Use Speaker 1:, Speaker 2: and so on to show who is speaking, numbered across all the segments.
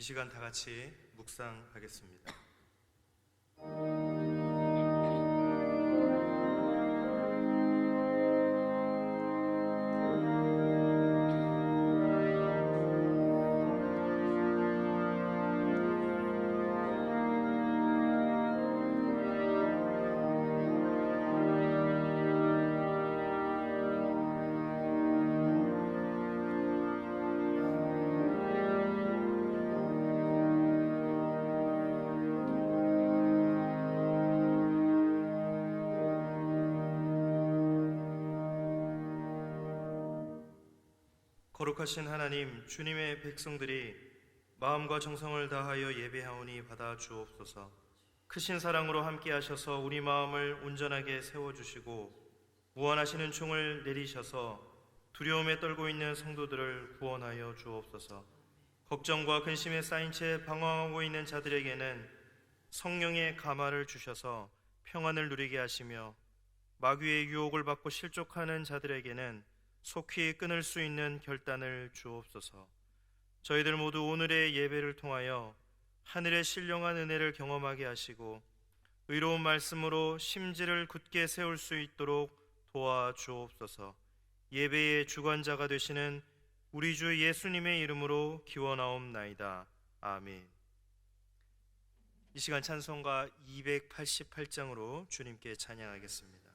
Speaker 1: 시간 다 같이 묵상하겠습니다. 거룩하신 하나님, 주님의 백성들이 마음과 정성을 다하여 예배하오니 받아 주옵소서. 크신 사랑으로 함께 하셔서 우리 마음을 온전하게 세워주시고 무한하시는 총을 내리셔서 두려움에 떨고 있는 성도들을 구원하여 주옵소서. 걱정과 근심에 쌓인 채 방황하고 있는 자들에게는 성령의 감화를 주셔서 평안을 누리게 하시며 마귀의 유혹을 받고 실족하는 자들에게는 속히 끊을 수 있는 결단을 주옵소서. 저희들 모두 오늘의 예배를 통하여 하늘의 신령한 은혜를 경험하게 하시고 의로운 말씀으로 심지를 굳게 세울 수 있도록 도와주옵소서. 예배의 주관자가 되시는 우리 주 예수님의 이름으로 기원하옵나이다. 아멘. 이 시간 찬송가 288장으로 주님께 찬양하겠습니다.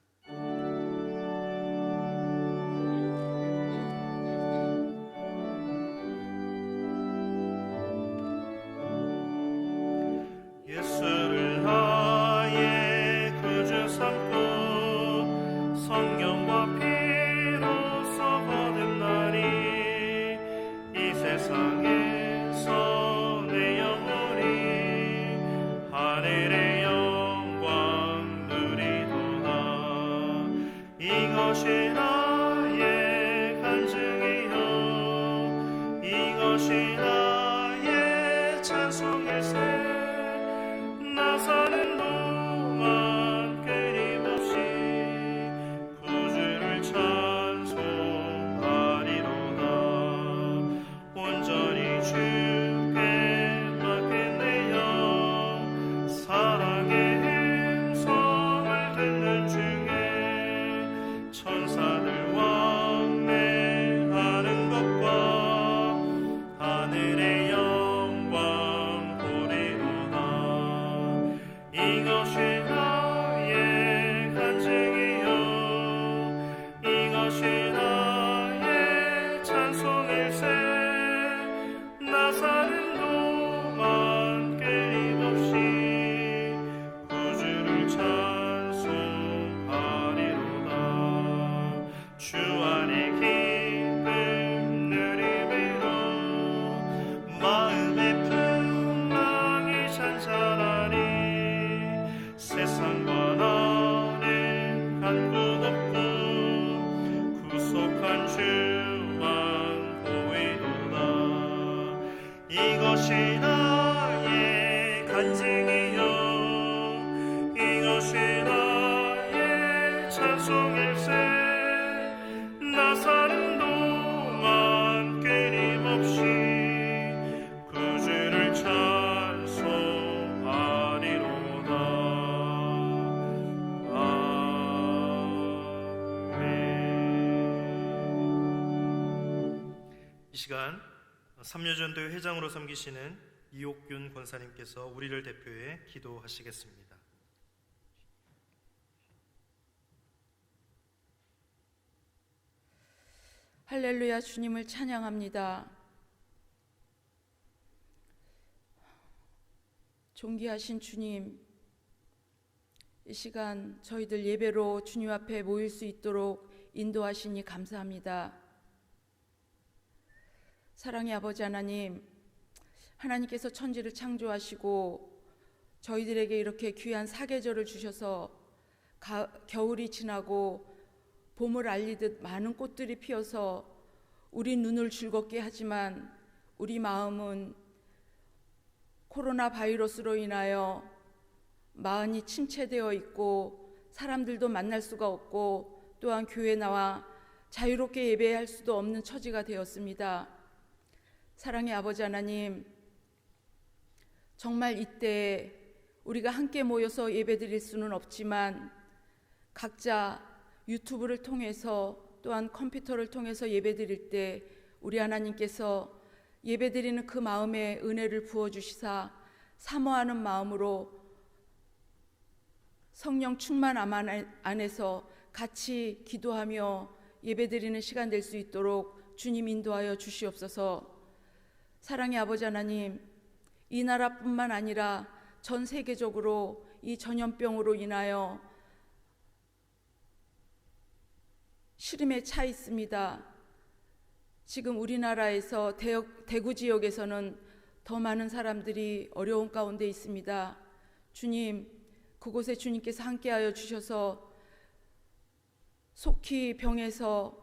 Speaker 1: 예수를 나의 구주 삼고 성령과 피로써 거듭나니 이 세상에서 내 영혼이 하늘의 영광 누리도다. 이것이 나의 간증이요 이것이 나의 찬송일세. 나 사는 동안 끊임없이 구주를 찬송하리로다. 온전히 주께 맡긴 내 영 사랑의 음성을 듣는 중에 천사들 왕래하는 것과 하늘의 영광 보리로다. 이것이 나의 간증이요 이것이 나의 찬송일세. 나 사는 동안 끊임없이 구주를 찬송하리로다. 주 안에 기쁨 누림으로 마음의 풍랑이 잔잔하니 세상과 나는 간 곳 없고 구속한 주만 보이도다. 이것이 나의 간증이요 이것이 나의 찬송일세. 나 사는 동안 끊임없이 구주를 찬송하리로다. 이 시간 삼려전도회 회장으로 섬기시는 이옥균 권사님께서 우리를 대표해 기도하시겠습니다.
Speaker 2: 할렐루야. 주님을 찬양합니다. 존귀하신 주님, 이 시간 저희들 예배로 주님 앞에 모일 수 있도록 인도하시니 감사합니다. 사랑의 아버지 하나님, 하나님께서 천지를 창조하시고 저희들에게 이렇게 귀한 사계절을 주셔서 겨울이 지나고 봄을 알리듯 많은 꽃들이 피어서 우리 눈을 즐겁게 하지만 우리 마음은 코로나 바이러스로 인하여 마음이 침체되어 있고 사람들도 만날 수가 없고 또한 교회에 나와 자유롭게 예배할 수도 없는 처지가 되었습니다. 사랑의 아버지 하나님, 정말 이때 우리가 함께 모여서 예배드릴 수는 없지만 각자 유튜브를 통해서 또한 컴퓨터를 통해서 예배드릴 때 우리 하나님께서 예배드리는 그 마음에 은혜를 부어주시사 사모하는 마음으로 성령 충만 안에서 같이 기도하며 예배드리는 시간 될 수 있도록 주님 인도하여 주시옵소서. 사랑의 아버지 하나님, 이 나라뿐만 아니라 전 세계적으로 이 전염병으로 인하여 시름에 차 있습니다. 지금 우리나라에서 대구 지역에서는 더 많은 사람들이 어려운 가운데 있습니다. 주님, 그곳에 주님께서 함께하여 주셔서 속히 병에서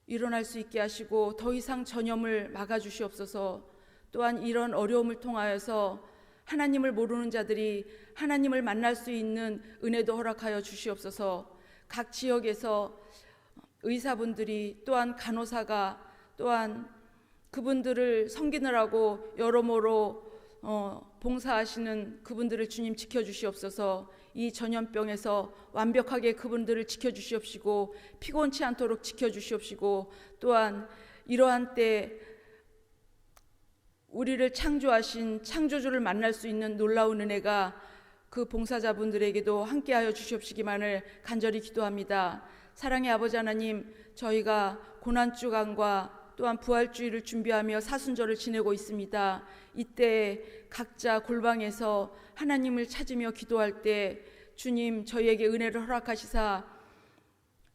Speaker 2: 일어날 수 있게 하시고 더 이상 전염을 막아주시옵소서. 또한 이런 어려움을 통하여서 하나님을 모르는 자들이 하나님을 만날 수 있는 은혜도 허락하여 주시옵소서. 각 지역에서 의사분들이 또한 간호사가 또한 그분들을 섬기느라고 여러모로 봉사하시는 그분들을 주님 지켜주시옵소서. 이 전염병에서 완벽하게 그분들을 지켜주시옵시고 피곤치 않도록 지켜주시옵시고 또한 이러한 때 우리를 창조하신 창조주를 만날 수 있는 놀라운 은혜가 그 봉사자분들에게도 함께하여 주시옵시기만을 간절히 기도합니다. 사랑의 아버지 하나님, 저희가 고난주간과 또한 부활주의를 준비하며 사순절을 지내고 있습니다. 이때 각자 골방에서 하나님을 찾으며 기도할 때 주님 저희에게 은혜를 허락하시사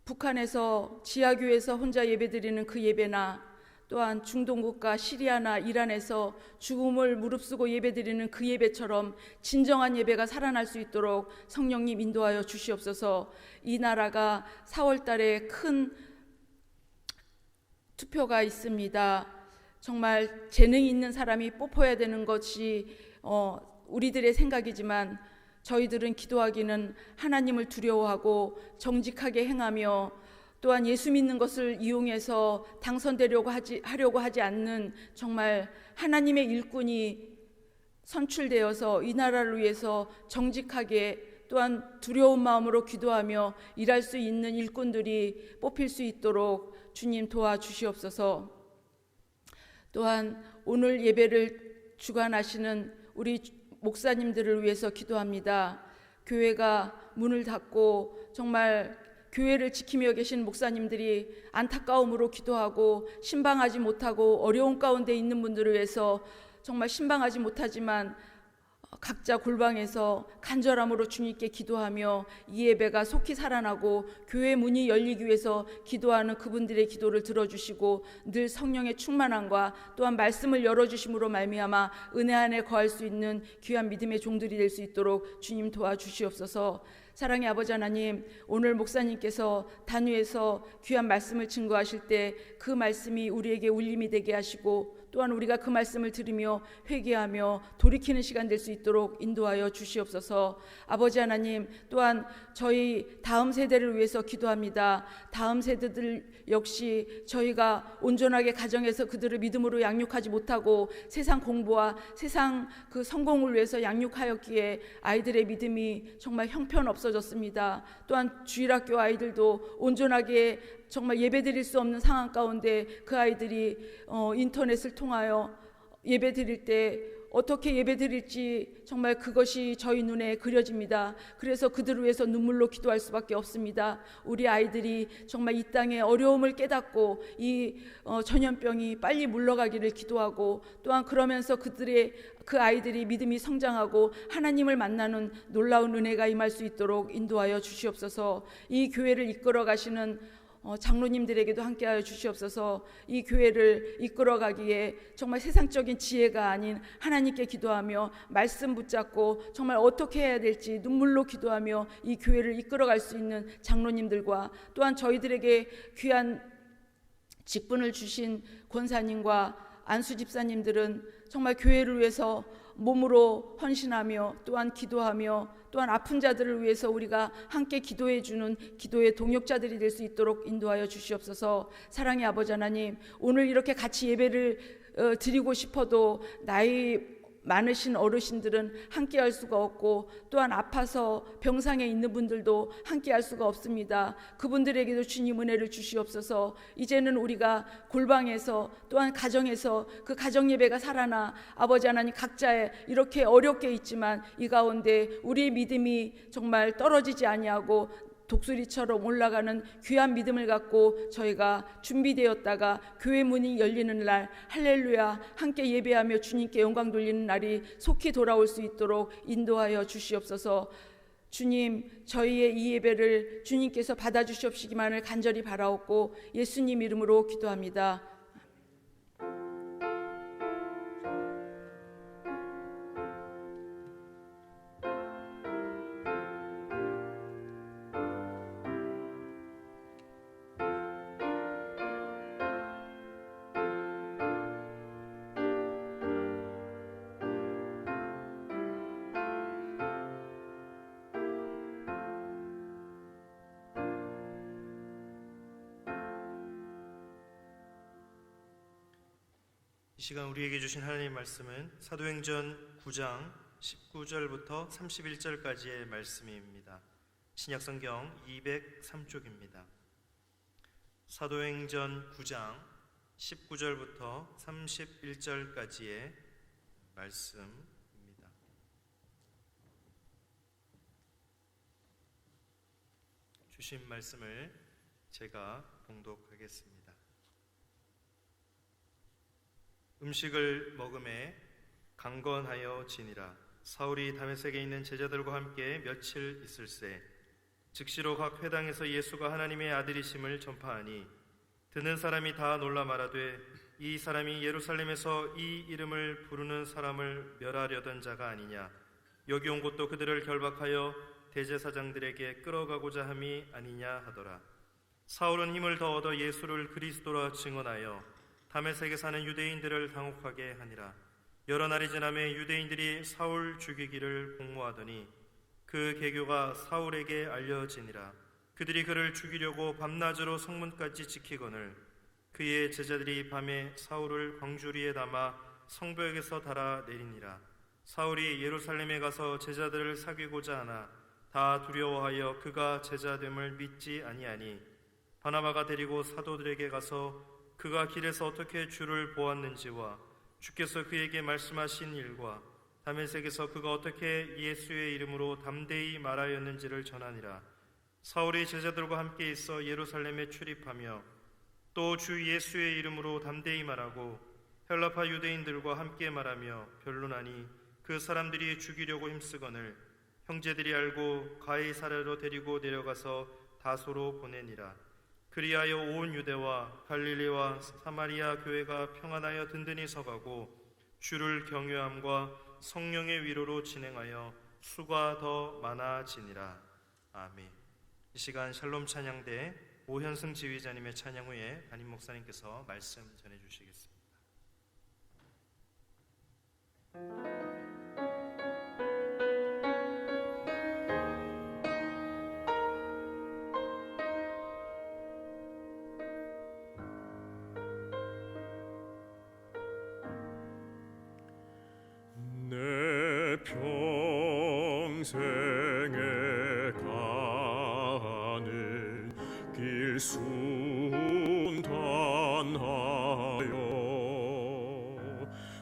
Speaker 2: 북한에서 지하교회에서 혼자 예배드리는 그 예배나 또한 중동국가 시리아나 이란에서 죽음을 무릅쓰고 예배드리는 그 예배처럼 진정한 예배가 살아날 수 있도록 성령님 인도하여 주시옵소서. 이 나라가 4월 달에 큰 투표가 있습니다. 정말 재능이 있는 사람이 뽑혀야 되는 것이 우리들의 생각이지만 저희들은 기도하기는 하나님을 두려워하고 정직하게 행하며 또한 예수 믿는 것을 이용해서 당선되려고 하려고 하지 않는 정말 하나님의 일꾼이 선출되어서 이 나라를 위해서 정직하게 또한 두려운 마음으로 기도하며 일할 수 있는 일꾼들이 뽑힐 수 있도록 주님 도와주시옵소서. 또한 오늘 예배를 주관하시는 우리 목사님들을 위해서 기도합니다. 교회가 문을 닫고 정말 교회를 지키며 계신 목사님들이 안타까움으로 기도하고 신방하지 못하고 어려운 가운데 있는 분들을 위해서 정말 신방하지 못하지만 각자 골방에서 간절함으로 주님께 기도하며 이 예배가 속히 살아나고 교회 문이 열리기 위해서 기도하는 그분들의 기도를 들어주시고 늘 성령의 충만함과 또한 말씀을 열어주심으로 말미암아 은혜 안에 거할 수 있는 귀한 믿음의 종들이 될 수 있도록 주님 도와주시옵소서. 사랑의 아버지 하나님, 오늘 목사님께서 단위에서 귀한 말씀을 증거하실 때 그 말씀이 우리에게 울림이 되게 하시고 또한 우리가 그 말씀을 들으며 회개하며 돌이키는 시간 될 수 있도록 인도하여 주시옵소서. 아버지 하나님, 또한 저희 다음 세대를 위해서 기도합니다. 다음 세대들 역시 저희가 온전하게 가정에서 그들을 믿음으로 양육하지 못하고 세상 공부와 세상 그 성공을 위해서 양육하였기에 아이들의 믿음이 정말 형편없어졌습니다. 또한 주일학교 아이들도 온전하게 정말 예배드릴 수 없는 상황 가운데 그 아이들이 인터넷을 통하여 예배드릴 때 어떻게 예배드릴지 정말 그것이 저희 눈에 그려집니다. 그래서 그들을 위해서 눈물로 기도할 수밖에 없습니다. 우리 아이들이 정말 이 땅의 어려움을 깨닫고 이 전염병이 빨리 물러가기를 기도하고 또한 그러면서 그 아이들이 믿음이 성장하고 하나님을 만나는 놀라운 은혜가 임할 수 있도록 인도하여 주시옵소서. 이 교회를 이끌어 가시는 장로님들에게도 함께하여 주시옵소서. 이 교회를 이끌어가기에 정말 세상적인 지혜가 아닌 하나님께 기도하며 말씀 붙잡고 정말 어떻게 해야 될지 눈물로 기도하며 이 교회를 이끌어갈 수 있는 장로님들과 또한 저희들에게 귀한 직분을 주신 권사님과 안수 집사님들은 정말 교회를 위해서 몸으로 헌신하며 또한 기도하며 또한 아픈 자들을 위해서 우리가 함께 기도해 주는 기도의 동역자들이 될 수 있도록 인도하여 주시옵소서. 사랑의 아버지 하나님, 오늘 이렇게 같이 예배를 드리고 싶어도 나이 많으신 어르신들은 함께 할 수가 없고, 또한 아파서 병상에 있는 분들도 함께 할 수가 없습니다. 그분들에게도 주님 은혜를 주시옵소서. 이제는 우리가 골방에서 또한 가정에서 그 가정 예배가 살아나 아버지 하나님 각자의 이렇게 어렵게 있지만 이 가운데 우리의 믿음이 정말 떨어지지 아니하고 독수리처럼 올라가는 귀한 믿음을 갖고 저희가 준비되었다가 교회 문이 열리는 날 할렐루야 함께 예배하며 주님께 영광 돌리는 날이 속히 돌아올 수 있도록 인도하여 주시옵소서. 주님, 저희의 이 예배를 주님께서 받아주시옵시기만을 간절히 바라옵고 예수님 이름으로 기도합니다.
Speaker 3: 이 시간 우리에게 주신 하나님의 말씀은 사도행전 9장 19절부터 31절까지의 말씀입니다. 신약성경 203쪽입니다. 사도행전 9장 19절부터 31절까지의 말씀입니다. 주신 말씀을 제가 봉독하겠습니다. 음식을 먹음에 강건하여 지니라. 사울이 다메섹에 있는 제자들과 함께 며칠 있을새 즉시로 각 회당에서 예수가 하나님의 아들이심을 전파하니 듣는 사람이 다 놀라 말하되 이 사람이 예루살렘에서 이 이름을 부르는 사람을 멸하려던 자가 아니냐. 여기 온 곳도 그들을 결박하여 대제사장들에게 끌어가고자 함이 아니냐 하더라. 사울은 힘을 더 얻어 예수를 그리스도라 증언하여 다메섹에 사는 유대인들을 당혹하게 하니라. 여러 날이 지나매 유대인들이 사울 죽이기를 공모하더니 그 계교가 사울에게 알려지니라. 그들이 그를 죽이려고 밤낮으로 성문까지 지키거늘 그의 제자들이 밤에 사울을 광주리에 담아 성벽에서 달아 내리니라. 사울이 예루살렘에 가서 제자들을 사귀고자 하나 다 두려워하여 그가 제자됨을 믿지 아니하니 바나바가 데리고 사도들에게 가서 그가 길에서 어떻게 주를 보았는지와 주께서 그에게 말씀하신 일과 다메섹에서 그가 어떻게 예수의 이름으로 담대히 말하였는지를 전하니라. 사울이 제자들과 함께 있어 예루살렘에 출입하며 또 주 예수의 이름으로 담대히 말하고 헬라파 유대인들과 함께 말하며 변론하니 그 사람들이 죽이려고 힘쓰거늘 형제들이 알고 가이사랴로 데리고 내려가서 다소로 보내니라. 그리하여 온 유대와 갈릴리와 사마리아 교회가 평안하여 든든히 서가고 주를 경외함과 성령의 위로로 진행하여 수가 더 많아지니라. 아멘. 이 시간 샬롬 찬양대 오현승 지휘자님의 찬양 후에 담임 목사님께서 말씀 전해주시겠습니다.
Speaker 4: 평생에 가는 길 순탄하여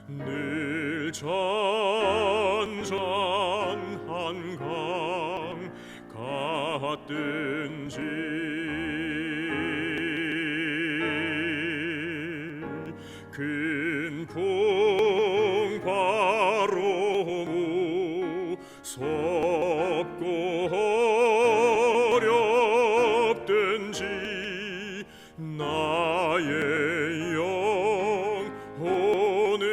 Speaker 4: 늘 잔잔한 강 같든지 큰 풍파로 무섭고 어렵든지 나의 영혼은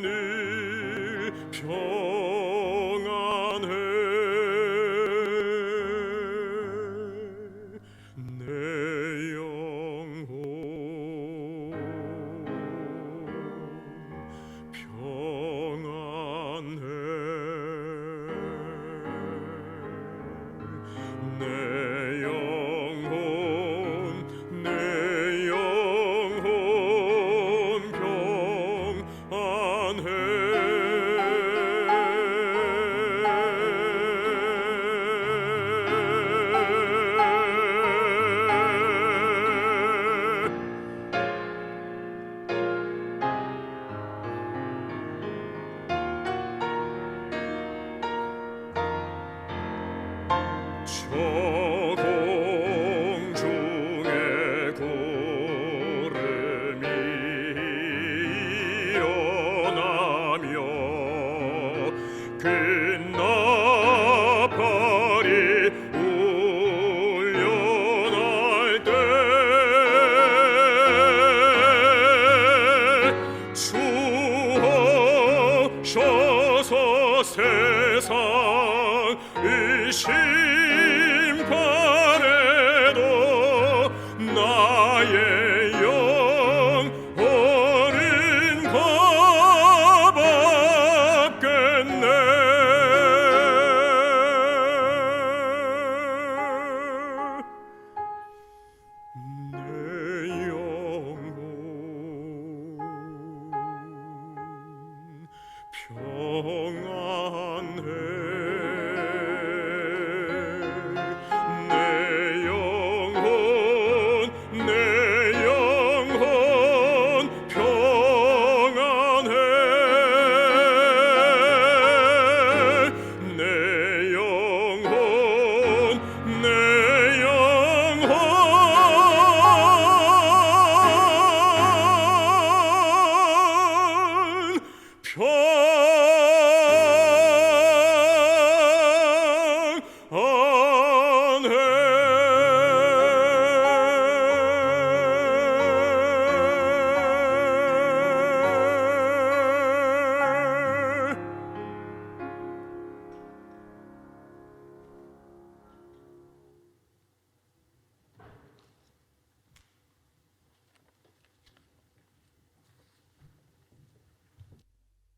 Speaker 4: 늘 평안해. 내 영혼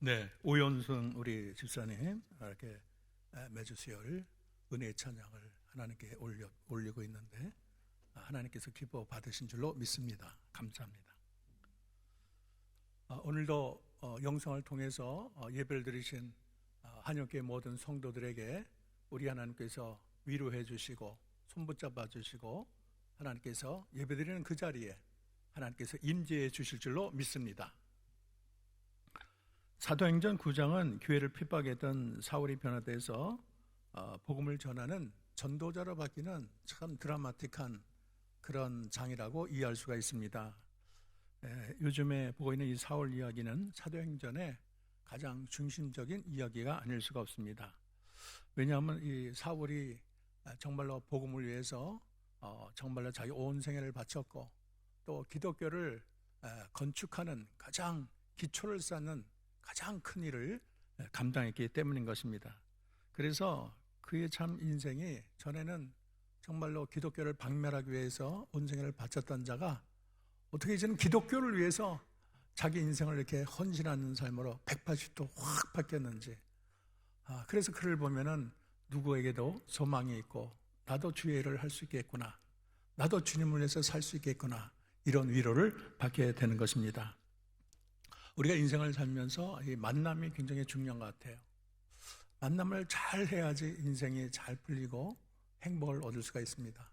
Speaker 5: 네, 오연순 우리 집사님 이렇게 매주 수요일 은혜의 찬양을 하나님께 올리고 있는데 하나님께서 기뻐 받으신 줄로 믿습니다. 감사합니다. 오늘도 영상을 통해서 예배를 드리신 한영교회 모든 성도들에게 우리 하나님께서 위로해 주시고 손붙잡아 주시고 하나님께서 예배드리는 그 자리에 하나님께서 임재해 주실 줄로 믿습니다. 사도행전 9장은 교회를 핍박했던 사울이 변화돼서 복음을 전하는 전도자로 바뀌는 참 드라마틱한 그런 장이라고 이해할 수가 있습니다. 요즘에 보고 있는 이 사울 이야기는 사도행전의 가장 중심적인 이야기가 아닐 수가 없습니다. 왜냐하면 이 사울이 정말로 복음을 위해서 정말로 자기 온 생애를 바쳤고 또 기독교를 건축하는 가장 기초를 쌓는 가장 큰 일을 감당했기 때문인 것입니다. 그래서 그의 참 인생이 전에는 정말로 기독교를 박멸하기 위해서 온 생애를 바쳤던 자가 어떻게 이제는 기독교를 위해서 자기 인생을 이렇게 헌신하는 삶으로 180도 확 바뀌었는지, 그래서 그를 보면은 누구에게도 소망이 있고 나도 주의 일을 할 수 있겠구나, 나도 주님을 위해서 살 수 있겠구나, 이런 위로를 받게 되는 것입니다. 우리가 인생을 살면서 이 만남이 굉장히 중요한 것 같아요. 만남을 잘 해야지 인생이 잘 풀리고 행복을 얻을 수가 있습니다.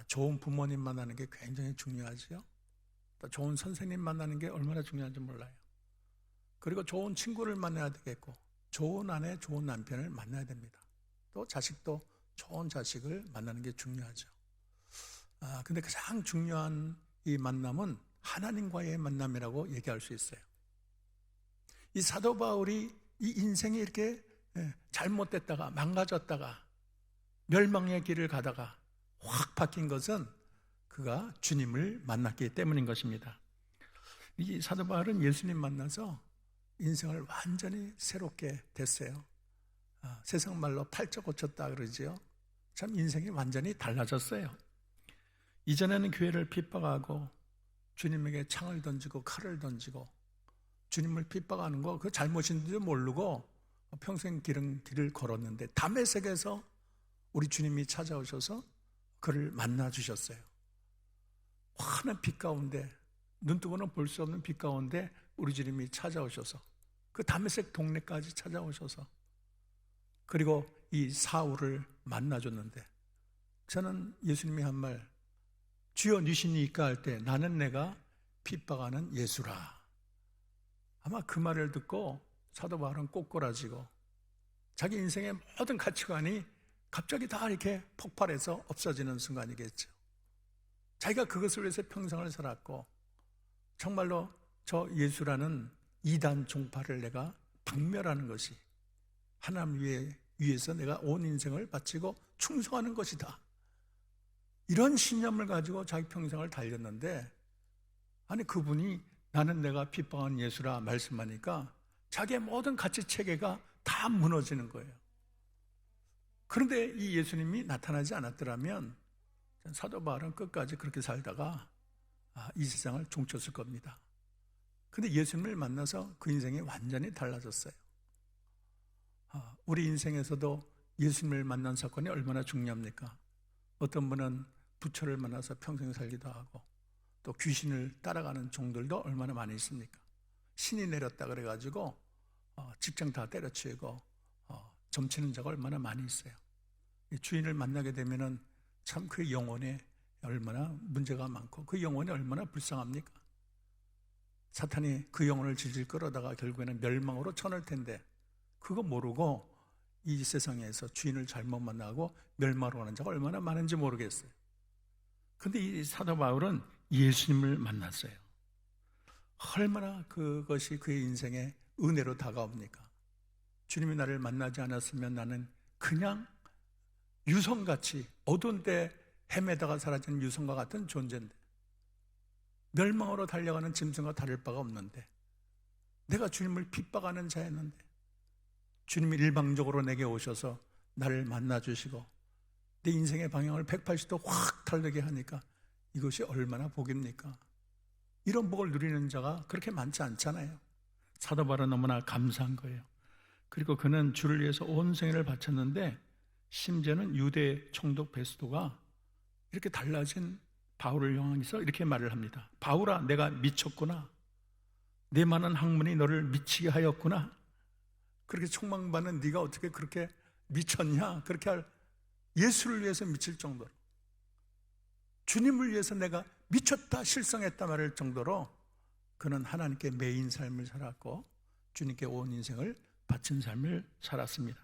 Speaker 5: 좋은 부모님 만나는 게 굉장히 중요하죠. 또 좋은 선생님 만나는 게 얼마나 중요한지 몰라요. 그리고 좋은 친구를 만나야 되겠고 좋은 아내, 좋은 남편을 만나야 됩니다. 또 자식도 좋은 자식을 만나는 게 중요하죠. 근데 가장 중요한 이 만남은 하나님과의 만남이라고 얘기할 수 있어요. 이 사도 바울이 이 인생이 이렇게 잘못됐다가 망가졌다가 멸망의 길을 가다가 확 바뀐 것은 그가 주님을 만났기 때문인 것입니다. 이 사도 바울은 예수님 만나서 인생을 완전히 새롭게 됐어요. 세상 말로 팔자 고쳤다 그러지요. 참 인생이 완전히 달라졌어요. 이전에는 교회를 핍박하고 주님에게 창을 던지고 칼을 던지고 주님을 핍박하는 거 그 잘못인지도 모르고 평생 길을 걸었는데 다메섹에서 우리 주님이 찾아오셔서 그를 만나 주셨어요. 환한 빛 가운데, 눈뜨고는 볼 수 없는 빛 가운데 우리 주님이 찾아오셔서 그 다메섹 동네까지 찾아오셔서 그리고 이 사울을 만나줬는데, 저는 예수님이 한 말, 주여 니시니까 할 때 나는 내가 핍박하는 예수라. 아마 그 말을 듣고 사도 바울은 꼬꾸라지고 자기 인생의 모든 가치관이 갑자기 다 이렇게 폭발해서 없어지는 순간이겠죠. 자기가 그것을 위해서 평생을 살았고 정말로 저 예수라는 이단 종파를 내가 박멸하는 것이 하나님 위해서 내가 온 인생을 바치고 충성하는 것이다, 이런 신념을 가지고 자기 평생을 달렸는데, 아니 그분이 나는 내가 핍박한 예수라 말씀하니까 자기의 모든 가치 체계가 다 무너지는 거예요. 그런데 이 예수님이 나타나지 않았더라면 사도 바울은 끝까지 그렇게 살다가 이 세상을 종쳤을 겁니다. 그런데 예수님을 만나서 그 인생이 완전히 달라졌어요. 우리 인생에서도 예수님을 만난 사건이 얼마나 중요합니까? 어떤 분은 부처를 만나서 평생 살기도 하고 또 귀신을 따라가는 종들도 얼마나 많이 있습니까? 신이 내렸다 그래가지고 직장 다 때려치우고 점치는 자가 얼마나 많이 있어요. 주인을 만나게 되면은 참 그 영혼에 얼마나 문제가 많고 그 영혼이 얼마나 불쌍합니까? 사탄이 그 영혼을 질질 끌어다가 결국에는 멸망으로 쳐넣을 텐데 그거 모르고 이 세상에서 주인을 잘못 만나고 멸망으로 가는 자가 얼마나 많은지 모르겠어요. 그런데 이 사도 바울은 예수님을 만났어요. 얼마나 그것이 그의 인생에 은혜로 다가옵니까? 주님이 나를 만나지 않았으면 나는 그냥 유성같이 어두운 데 헤매다가 사라지는 유성과 같은 존재인데, 멸망으로 달려가는 짐승과 다를 바가 없는데, 내가 주님을 핍박하는 자였는데 주님이 일방적으로 내게 오셔서 나를 만나주시고 내 인생의 방향을 180도 확 달리게 하니까 이것이 얼마나 복입니까? 이런 복을 누리는 자가 그렇게 많지 않잖아요. 사도 바울은 너무나 감사한 거예요. 그리고 그는 주를 위해서 온 생애를 바쳤는데 심지어는 유대 총독 베스도가 이렇게 달라진 바울을 향해서 이렇게 말을 합니다. 바울아, 내가 미쳤구나. 내 많은 학문이 너를 미치게 하였구나. 그렇게 총망받는 네가 어떻게 그렇게 미쳤냐? 그렇게 할 예수를 위해서 미칠 정도로, 주님을 위해서 내가 미쳤다, 실성했다 말할 정도로 그는 하나님께 매인 삶을 살았고 주님께 온 인생을 바친 삶을 살았습니다.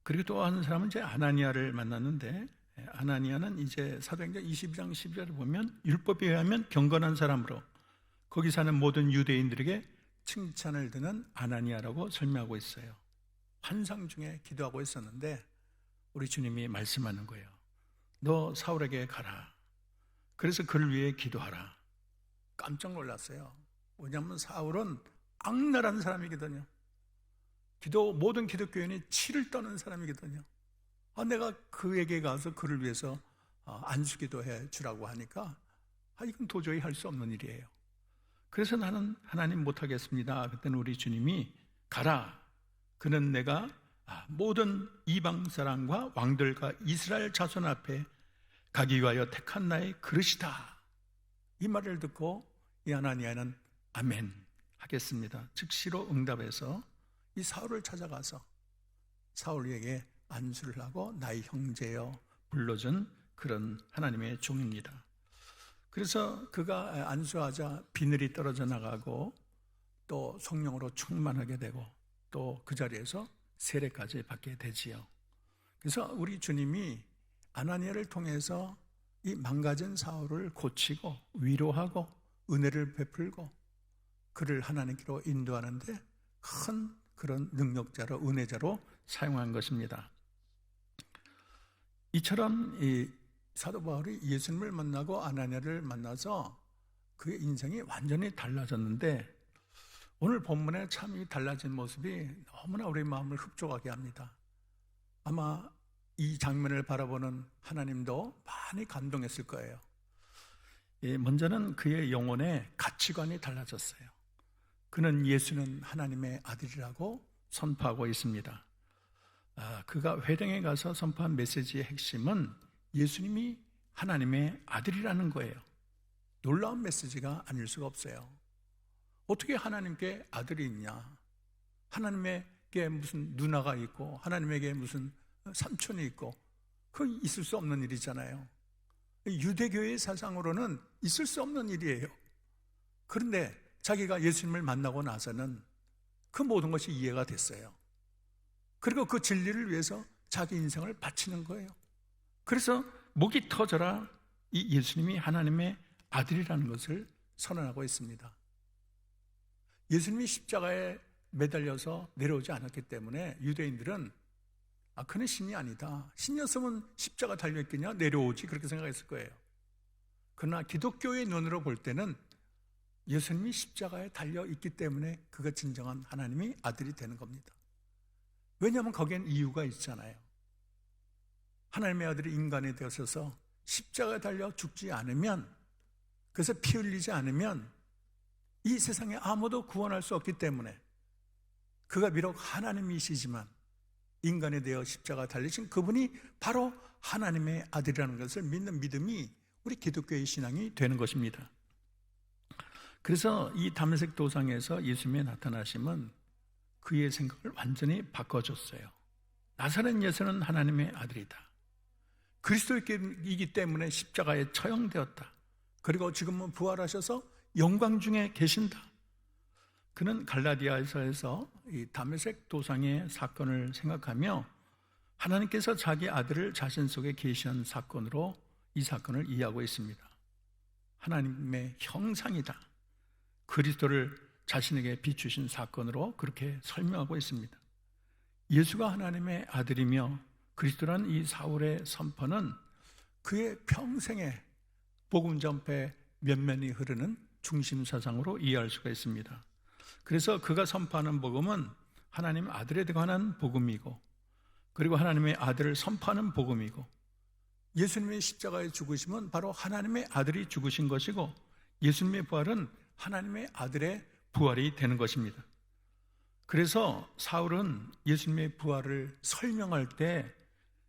Speaker 5: 그리고 또 한 사람은 이제 아나니아를 만났는데, 아나니아는 이제 사도행전 22장 12절을 보면 율법에 의하면 경건한 사람으로 거기 사는 모든 유대인들에게 칭찬을 듣는 아나니아라고 설명하고 있어요. 환상 중에 기도하고 있었는데 우리 주님이 말씀하는 거예요. 너 사울에게 가라. 그래서 그를 위해 기도하라. 깜짝 놀랐어요. 왜냐하면 사울은 악랄한 사람이거든요. 모든 기독교인이 치를 떠는 사람이거든요. 내가 그에게 가서 그를 위해서 안수기도 해 주라고 하니까 이건 도저히 할 수 없는 일이에요. 그래서 나는 하나님 못하겠습니다. 그때는 우리 주님이 가라. 그는 내가 모든 이방 사람과 왕들과 이스라엘 자손 앞에 가기 위하여 택한 나의 그릇이다. 이 말을 듣고 이 아나니아는 아멘 하겠습니다. 즉시로 응답해서 이 사울을 찾아가서 사울에게 안수를 하고 나의 형제여 불러준 그런 하나님의 종입니다. 그래서 그가 안수하자 비늘이 떨어져 나가고 또 성령으로 충만하게 되고 또 그 자리에서 세례까지 받게 되지요. 그래서 우리 주님이 아나니아를 통해서 이 망가진 사울을 고치고 위로하고 은혜를 베풀고 그를 하나님께로 인도하는데 큰 그런 능력자로 은혜자로 사용한 것입니다. 이처럼 이 사도 바울이 예수님을 만나고 아나니아를 만나서 그의 인생이 완전히 달라졌는데 오늘 본문에 참 이 달라진 모습이 너무나 우리 마음을 흡족하게 합니다. 아마 이 장면을 바라보는 하나님도 많이 감동했을 거예요. 먼저는 그의 영혼의 가치관이 달라졌어요. 그는 예수는 하나님의 아들이라고 선포하고 있습니다. 그가 회당에 가서 선포한 메시지의 핵심은 예수님이 하나님의 아들이라는 거예요. 놀라운 메시지가 아닐 수가 없어요. 어떻게 하나님께 아들이 있냐? 하나님에게 무슨 누나가 있고 하나님에게 무슨 삼촌이 있고 그건 있을 수 없는 일이잖아요. 유대교의 사상으로는 있을 수 없는 일이에요. 그런데 자기가 예수님을 만나고 나서는 그 모든 것이 이해가 됐어요. 그리고 그 진리를 위해서 자기 인생을 바치는 거예요. 그래서 목이 터져라 이 예수님이 하나님의 아들이라는 것을 선언하고 있습니다. 예수님이 십자가에 매달려서 내려오지 않았기 때문에 유대인들은 그는 신이 아니다. 신이었으면 십자가 달려있겠냐? 내려오지. 그렇게 생각했을 거예요. 그러나 기독교의 눈으로 볼 때는 예수님이 십자가에 달려있기 때문에 그가 진정한 하나님의 아들이 되는 겁니다. 왜냐하면 거기엔 이유가 있잖아요. 하나님의 아들이 인간이 되어서 십자가에 달려 죽지 않으면, 그래서 피 흘리지 않으면 이 세상에 아무도 구원할 수 없기 때문에 그가 비록 하나님이시지만 인간에 대해 십자가 달리신 그분이 바로 하나님의 아들이라는 것을 믿는 믿음이 우리 기독교의 신앙이 되는 것입니다. 그래서 이 다메섹 도상에서 예수님의 나타나심은 그의 생각을 완전히 바꿔줬어요. 나사렛 예수는 하나님의 아들이다. 그리스도이기 때문에 십자가에 처형되었다. 그리고 지금은 부활하셔서 영광 중에 계신다. 그는 갈라디아에서 이 다메섹 도상의 사건을 생각하며 하나님께서 자기 아들을 자신 속에 계시한 사건으로 이 사건을 이해하고 있습니다. 하나님의 형상이다. 그리스도를 자신에게 비추신 사건으로 그렇게 설명하고 있습니다. 예수가 하나님의 아들이며 그리스도란 이 사울의 선포는 그의 평생의 복음 전파에 면면이 흐르는 중심 사상으로 이해할 수가 있습니다. 그래서 그가 선포하는 복음은 하나님 아들에 관한 복음이고, 그리고 하나님의 아들을 선포하는 복음이고, 예수님의 십자가에 죽으심은 바로 하나님의 아들이 죽으신 것이고, 예수님의 부활은 하나님의 아들의 부활이 되는 것입니다. 그래서 사울은 예수님의 부활을 설명할 때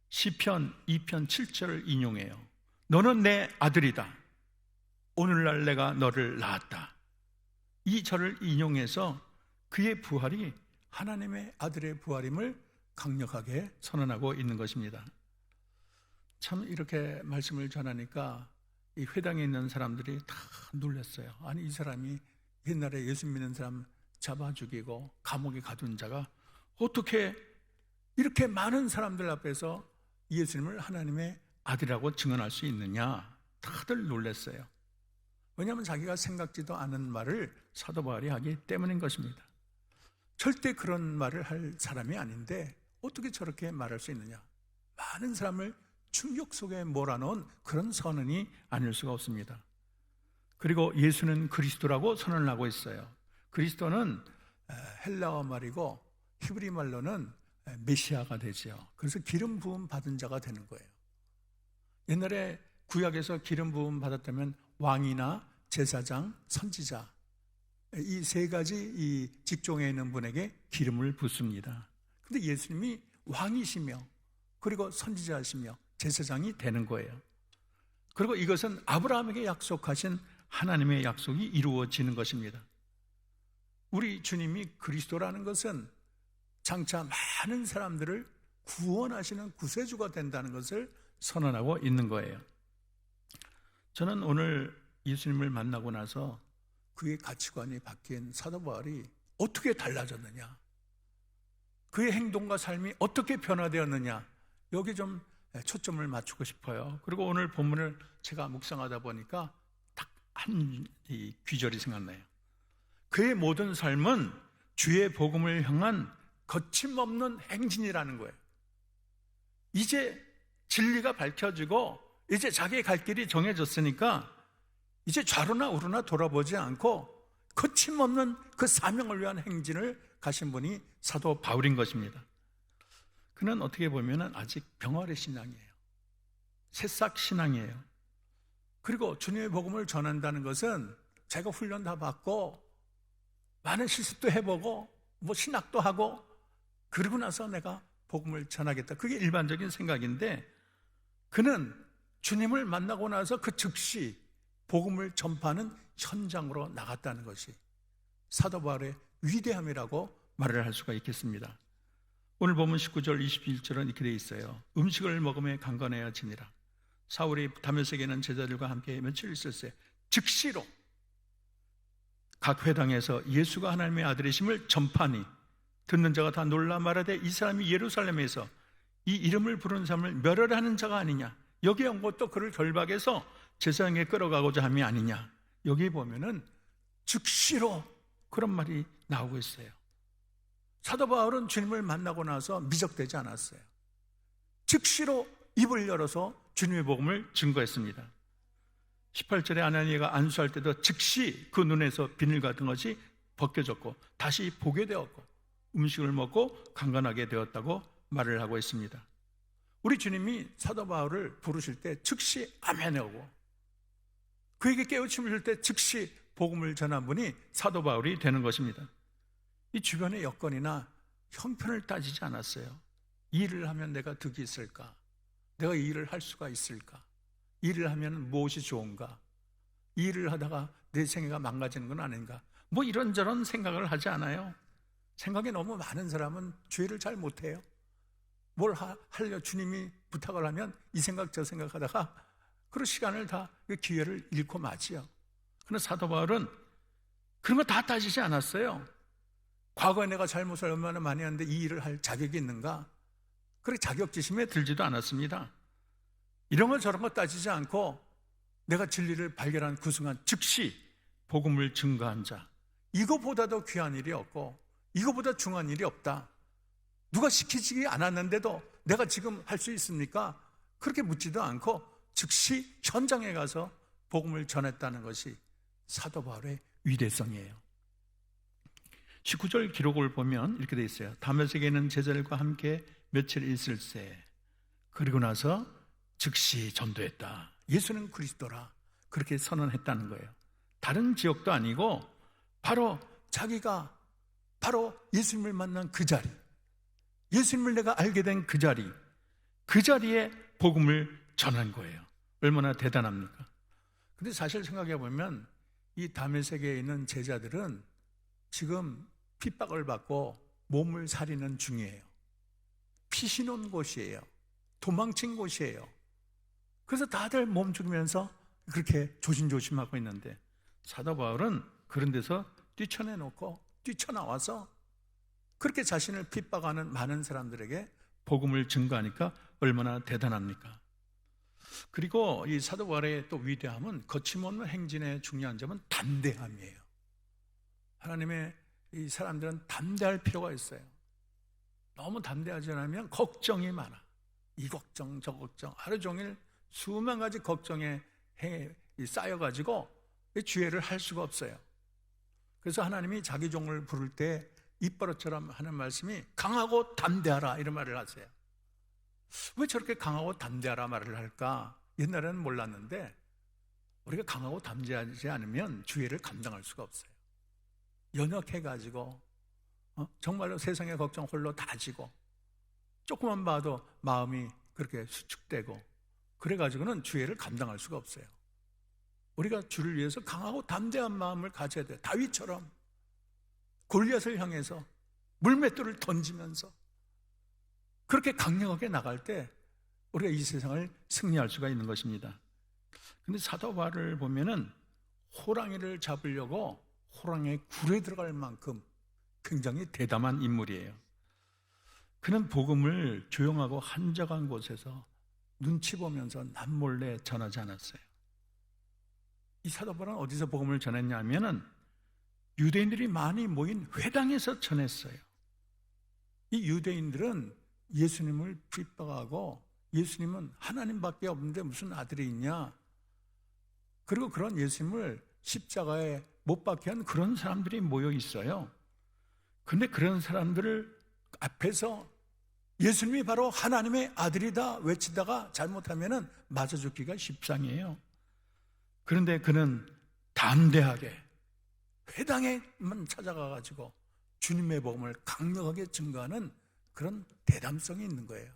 Speaker 5: 시편 2편 7절을 인용해요. 너는 내 아들이다. 오늘날 내가 너를 낳았다. 이 절을 인용해서 그의 부활이 하나님의 아들의 부활임을 강력하게 선언하고 있는 것입니다. 참 이렇게 말씀을 전하니까 이 회당에 있는 사람들이 다 놀랐어요. 아니 이 사람이 옛날에 예수 믿는 사람 잡아 죽이고 감옥에 가둔 자가 어떻게 이렇게 많은 사람들 앞에서 예수님을 하나님의 아들이라고 증언할 수 있느냐? 다들 놀랐어요. 왜냐하면 자기가 생각지도 않은 말을 사도 바울이 하기 때문인 것입니다. 절대 그런 말을 할 사람이 아닌데 어떻게 저렇게 말할 수 있느냐? 많은 사람을 충격 속에 몰아넣은 그런 선언이 아닐 수가 없습니다. 그리고 예수는 그리스도라고 선언을 하고 있어요. 그리스도는 헬라어 말이고 히브리 말로는 메시아가 되죠. 그래서 기름 부음 받은 자가 되는 거예요. 옛날에 구약에서 기름 부음 받았다면 왕이나 제사장, 선지자 이 세 가지 이 직종에 있는 분에게 기름을 붓습니다. 그런데 예수님이 왕이시며 그리고 선지자시며 제사장이 되는 거예요. 그리고 이것은 아브라함에게 약속하신 하나님의 약속이 이루어지는 것입니다. 우리 주님이 그리스도라는 것은 장차 많은 사람들을 구원하시는 구세주가 된다는 것을 선언하고 있는 거예요. 저는 오늘 예수님을 만나고 나서 그의 가치관이 바뀐 사도 바울이 어떻게 달라졌느냐, 그의 행동과 삶이 어떻게 변화되었느냐, 여기 좀 초점을 맞추고 싶어요. 그리고 오늘 본문을 제가 묵상하다 보니까 딱 한 귀절이 생각나요. 그의 모든 삶은 주의 복음을 향한 거침없는 행진이라는 거예요. 이제 진리가 밝혀지고 이제 자기의 갈 길이 정해졌으니까 이제 좌로나 우로나 돌아보지 않고 거침없는 그 사명을 위한 행진을 가신 분이 사도 바울인 것입니다. 그는 어떻게 보면 아직 병아리 신앙이에요. 새싹 신앙이에요. 그리고 주님의 복음을 전한다는 것은 자기가 훈련 다 받고 많은 실습도 해보고 뭐 신학도 하고 그러고 나서 내가 복음을 전하겠다, 그게 일반적인 생각인데 그는 주님을 만나고 나서 그 즉시 복음을 전파하는 현장으로 나갔다는 것이 사도 바울의 위대함이라고 말을 할 수가 있겠습니다. 오늘 보면 19절 21절은 이렇게 되어 있어요. 음식을 먹음에 강건해지니라. 사울이 다메섹에 있는 제자들과 함께 며칠 있었어요. 즉시로 각 회당에서 예수가 하나님의 아들이심을 전파하니 듣는 자가 다 놀라 말하되 이 사람이 예루살렘에서 이 이름을 부르는 사람을 멸하려는 자가 아니냐, 여기에 온 것도 그를 결박해서 제사장에 끌어가고자 함이 아니냐. 여기 보면은 즉시로 그런 말이 나오고 있어요. 사도 바울은 주님을 만나고 나서 미적되지 않았어요. 즉시로 입을 열어서 주님의 복음을 증거했습니다. 18절에 아나니아가 안수할 때도 즉시 그 눈에서 비늘 같은 것이 벗겨졌고 다시 보게 되었고 음식을 먹고 강건하게 되었다고 말을 하고 있습니다. 우리 주님이 사도 바울을 부르실 때 즉시 아멘 하고 그에게 깨우침을 줄 때 즉시 복음을 전한 분이 사도 바울이 되는 것입니다. 이 주변의 여건이나 형편을 따지지 않았어요. 이 일을 하면 내가 득이 있을까? 내가 이 일을 할 수가 있을까? 이 일을 하면 무엇이 좋은가? 이 일을 하다가 내 생애가 망가지는 건 아닌가? 뭐 이런저런 생각을 하지 않아요. 생각이 너무 많은 사람은 죄를 잘 못해요. 뭘 하려 주님이 부탁을 하면 이 생각 저 생각 하다가 그런 시간을 다 기회를 잃고 마지요. 그러나 사도 바울은 그런 거 다 따지지 않았어요. 과거에 내가 잘못을 얼마나 많이 했는데 이 일을 할 자격이 있는가? 그렇게 자격지심에 들지도 않았습니다. 이런 거 저런 거 따지지 않고 내가 진리를 발견한 그 순간 즉시 복음을 증거한 자, 이거보다도 귀한 일이 없고 이거보다 중요한 일이 없다. 누가 시키지 않았는데도 내가 지금 할 수 있습니까? 그렇게 묻지도 않고 즉시 현장에 가서 복음을 전했다는 것이 사도 바울의 위대성이에요. 19절 기록을 보면 이렇게 되어 있어요. 다메섹에 있는 제자들과 함께 며칠 있을새 그리고 나서 즉시 전도했다. 예수는 그리스도라 그렇게 선언했다는 거예요. 다른 지역도 아니고 바로 자기가 바로 예수님을 만난 그 자리, 예수님을 내가 알게 된 그 자리, 그 자리에 복음을 전한 거예요. 얼마나 대단합니까? 근데 사실 생각해 보면 이 다메섹에 있는 제자들은 지금 핍박을 받고 몸을 사리는 중이에요. 피신온 곳이에요. 도망친 곳이에요. 그래서 다들 몸 죽이면서 그렇게 조심조심하고 있는데 사도 바울은 그런 데서 뛰쳐내놓고 뛰쳐나와서 그렇게 자신을 핍박하는 많은 사람들에게 복음을 증거하니까 얼마나 대단합니까? 그리고 이 사도 바울의 또 위대함은 거침없는 행진의 중요한 점은 담대함이에요. 하나님의 이 사람들은 담대할 필요가 있어요. 너무 담대하지 않으면 걱정이 많아. 이 걱정 저 걱정 하루 종일 수만 가지 걱정에 쌓여가지고 주의를 할 수가 없어요. 그래서 하나님이 자기 종을 부를 때 입버릇처럼 하는 말씀이 강하고 담대하라 이런 말을 하세요. 왜 저렇게 강하고 담대하라 말을 할까? 옛날에는 몰랐는데 우리가 강하고 담대하지 않으면 주의를 감당할 수가 없어요. 연약해가지고 정말로 세상의 걱정 홀로 다 지고 조금만 봐도 마음이 그렇게 수축되고 그래가지고는 주의를 감당할 수가 없어요. 우리가 주를 위해서 강하고 담대한 마음을 가져야 돼요. 다윗처럼 골리앗을 향해서 물맷돌을 던지면서 그렇게 강력하게 나갈 때 우리가 이 세상을 승리할 수가 있는 것입니다. 근데 사도 바울을 보면은 호랑이를 잡으려고 호랑이의 굴에 들어갈 만큼 굉장히 대담한 인물이에요. 그는 복음을 조용하고 한적한 곳에서 눈치 보면서 남몰래 전하지 않았어요. 이 사도 바울은 어디서 복음을 전했냐면은 유대인들이 많이 모인 회당에서 전했어요. 이 유대인들은 예수님을 핍박하고 예수님은 하나님밖에 없는데 무슨 아들이 있냐, 그리고 그런 예수님을 십자가에 못 박게 한 그런 사람들이 모여 있어요. 근데 그런 사람들을 앞에서 예수님이 바로 하나님의 아들이다 외치다가 잘못하면은 맞아 죽기가 십상이에요. 그런데 그는 담대하게 회당에만 찾아가가지고 주님의 복음을 강력하게 증거하는 그런 대담성이 있는 거예요.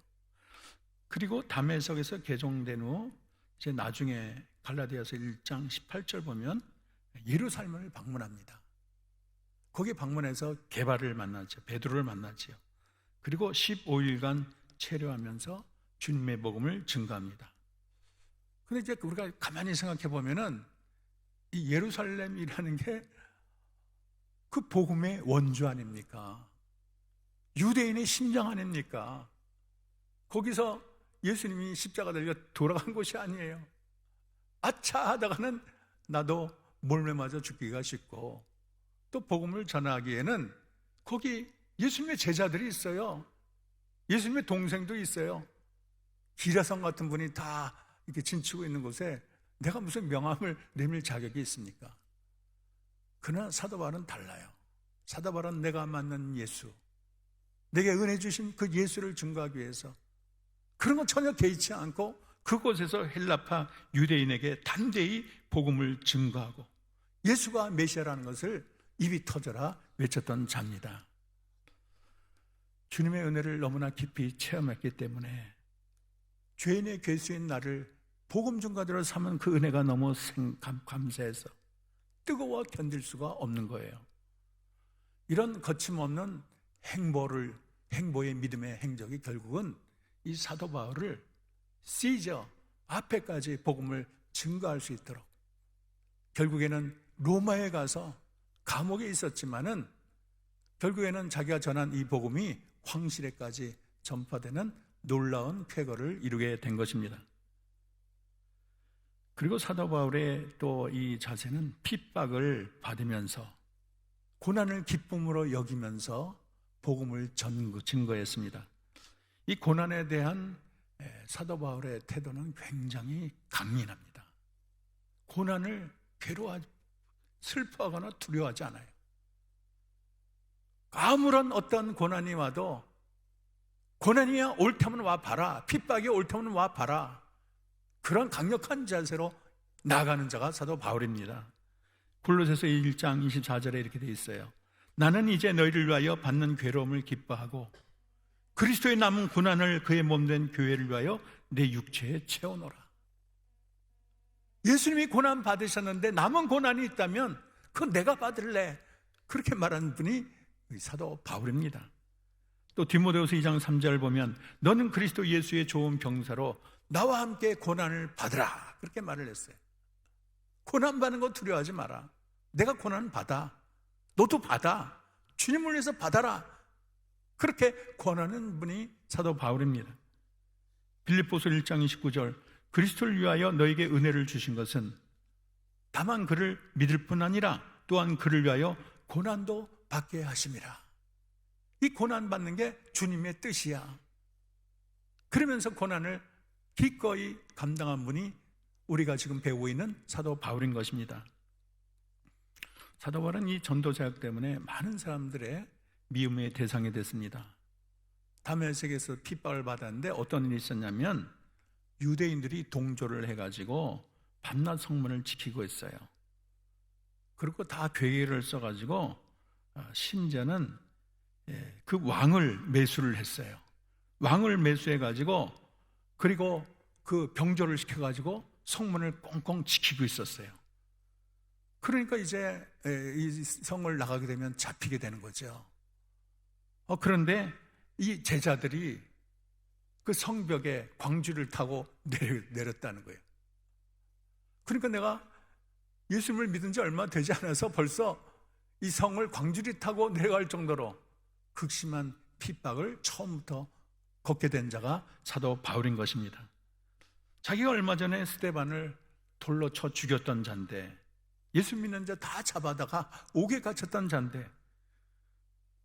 Speaker 5: 그리고 다메섹에서 개종된 후 이제 나중에 갈라디아서 1장 18절 보면 예루살렘을 방문합니다. 거기 방문해서 게바를 만나죠. 베드로를 만나죠. 그리고 15일간 체류하면서 주님의 복음을 증거합니다. 근데 이제 우리가 가만히 생각해 보면은 이 예루살렘이라는 게 그 복음의 원주 아닙니까? 유대인의 심장 아닙니까? 거기서 예수님이 십자가 달려 돌아간 곳이 아니에요. 아차 하다가는 나도 몰매 맞아 죽기가 쉽고, 또 복음을 전하기에는 거기 예수님의 제자들이 있어요. 예수님의 동생도 있어요. 기라성 같은 분이 다 이렇게 진치고 있는 곳에 내가 무슨 명함을 내밀 자격이 있습니까? 그러나 사도 바울은 달라요. 사도 바울은 내가 만난 예수, 내게 은혜 주신 그 예수를 증거하기 위해서 그런 건 전혀 개의치 않고 그곳에서 헬라파 유대인에게 담대히 복음을 증거하고 예수가 메시아라는 것을 입이 터져라 외쳤던 자입니다. 주님의 은혜를 너무나 깊이 체험했기 때문에 죄인의 괴수인 나를 복음 증거자로 삼은 그 은혜가 너무 감사해서 뜨거워 견딜 수가 없는 거예요. 이런 거침없는 행보의 믿음의 행적이 결국은 이 사도 바울을 시저 앞에까지 복음을 증거할 수 있도록, 결국에는 로마에 가서 감옥에 있었지만은 결국에는 자기가 전한 이 복음이 황실에까지 전파되는 놀라운 쾌거를 이루게 된 것입니다. 그리고 사도 바울의 또 이 자세는 핍박을 받으면서 고난을 기쁨으로 여기면서 복음을 증거했습니다. 이 고난에 대한 사도 바울의 태도는 굉장히 강인합니다. 고난을 슬퍼하거나 두려워하지 않아요. 아무런 어떤 고난이 와도 고난이야 옳다면 와봐라, 핍박이 옳다면 와봐라, 그런 강력한 자세로 나가는 자가 사도 바울입니다. 골로새서 1장 24절에 이렇게 되어 있어요. 나는 이제 너희를 위하여 받는 괴로움을 기뻐하고 그리스도의 남은 고난을 그의 몸된 교회를 위하여 내 육체에 채워놓으라. 예수님이 고난 받으셨는데 남은 고난이 있다면 그건 내가 받을래, 그렇게 말하는 분이 사도 바울입니다. 또 디모데후서 2장 3절을 보면 너는 그리스도 예수의 좋은 병사로 나와 함께 고난을 받으라, 그렇게 말을 했어요. 고난 받는 거 두려워하지 마라. 내가 고난 받아, 너도 받아, 주님을 위해서 받아라, 그렇게 권하는 분이 사도 바울입니다. 빌립보서 1장 29절 그리스도를 위하여 너에게 은혜를 주신 것은 다만 그를 믿을 뿐 아니라 또한 그를 위하여 고난도 받게 하심이라. 이 고난 받는 게 주님의 뜻이야. 그러면서 고난을 기꺼이 감당한 분이 우리가 지금 배우고 있는 사도 바울인 것입니다. 사도 바울은 이 전도 사역 때문에 많은 사람들의 미움의 대상이 됐습니다. 다메섹에서 핍박을 받았는데 어떤 일이 있었냐면 유대인들이 동조를 해가지고 밤낮 성문을 지키고 있어요. 그리고 다 괴계를 써가지고 심지어는 그 왕을 매수를 했어요. 왕을 매수해가지고 그리고 그 병조를 시켜가지고 성문을 꽁꽁 지키고 있었어요. 그러니까 이제 이 성을 나가게 되면 잡히게 되는 거죠. 그런데 이 제자들이 그 성벽에 광주를 타고 내렸다는 거예요. 그러니까 내가 예수님을 믿은 지 얼마 되지 않아서 벌써 이 성을 광주리 타고 내려갈 정도로 극심한 핍박을 처음부터 걷게 된 자가 사도 바울인 것입니다. 자기가 얼마 전에 스데반을 돌로 쳐 죽였던 자인데, 예수 믿는 자 다 잡아다가 옥에 갇혔던 자인데,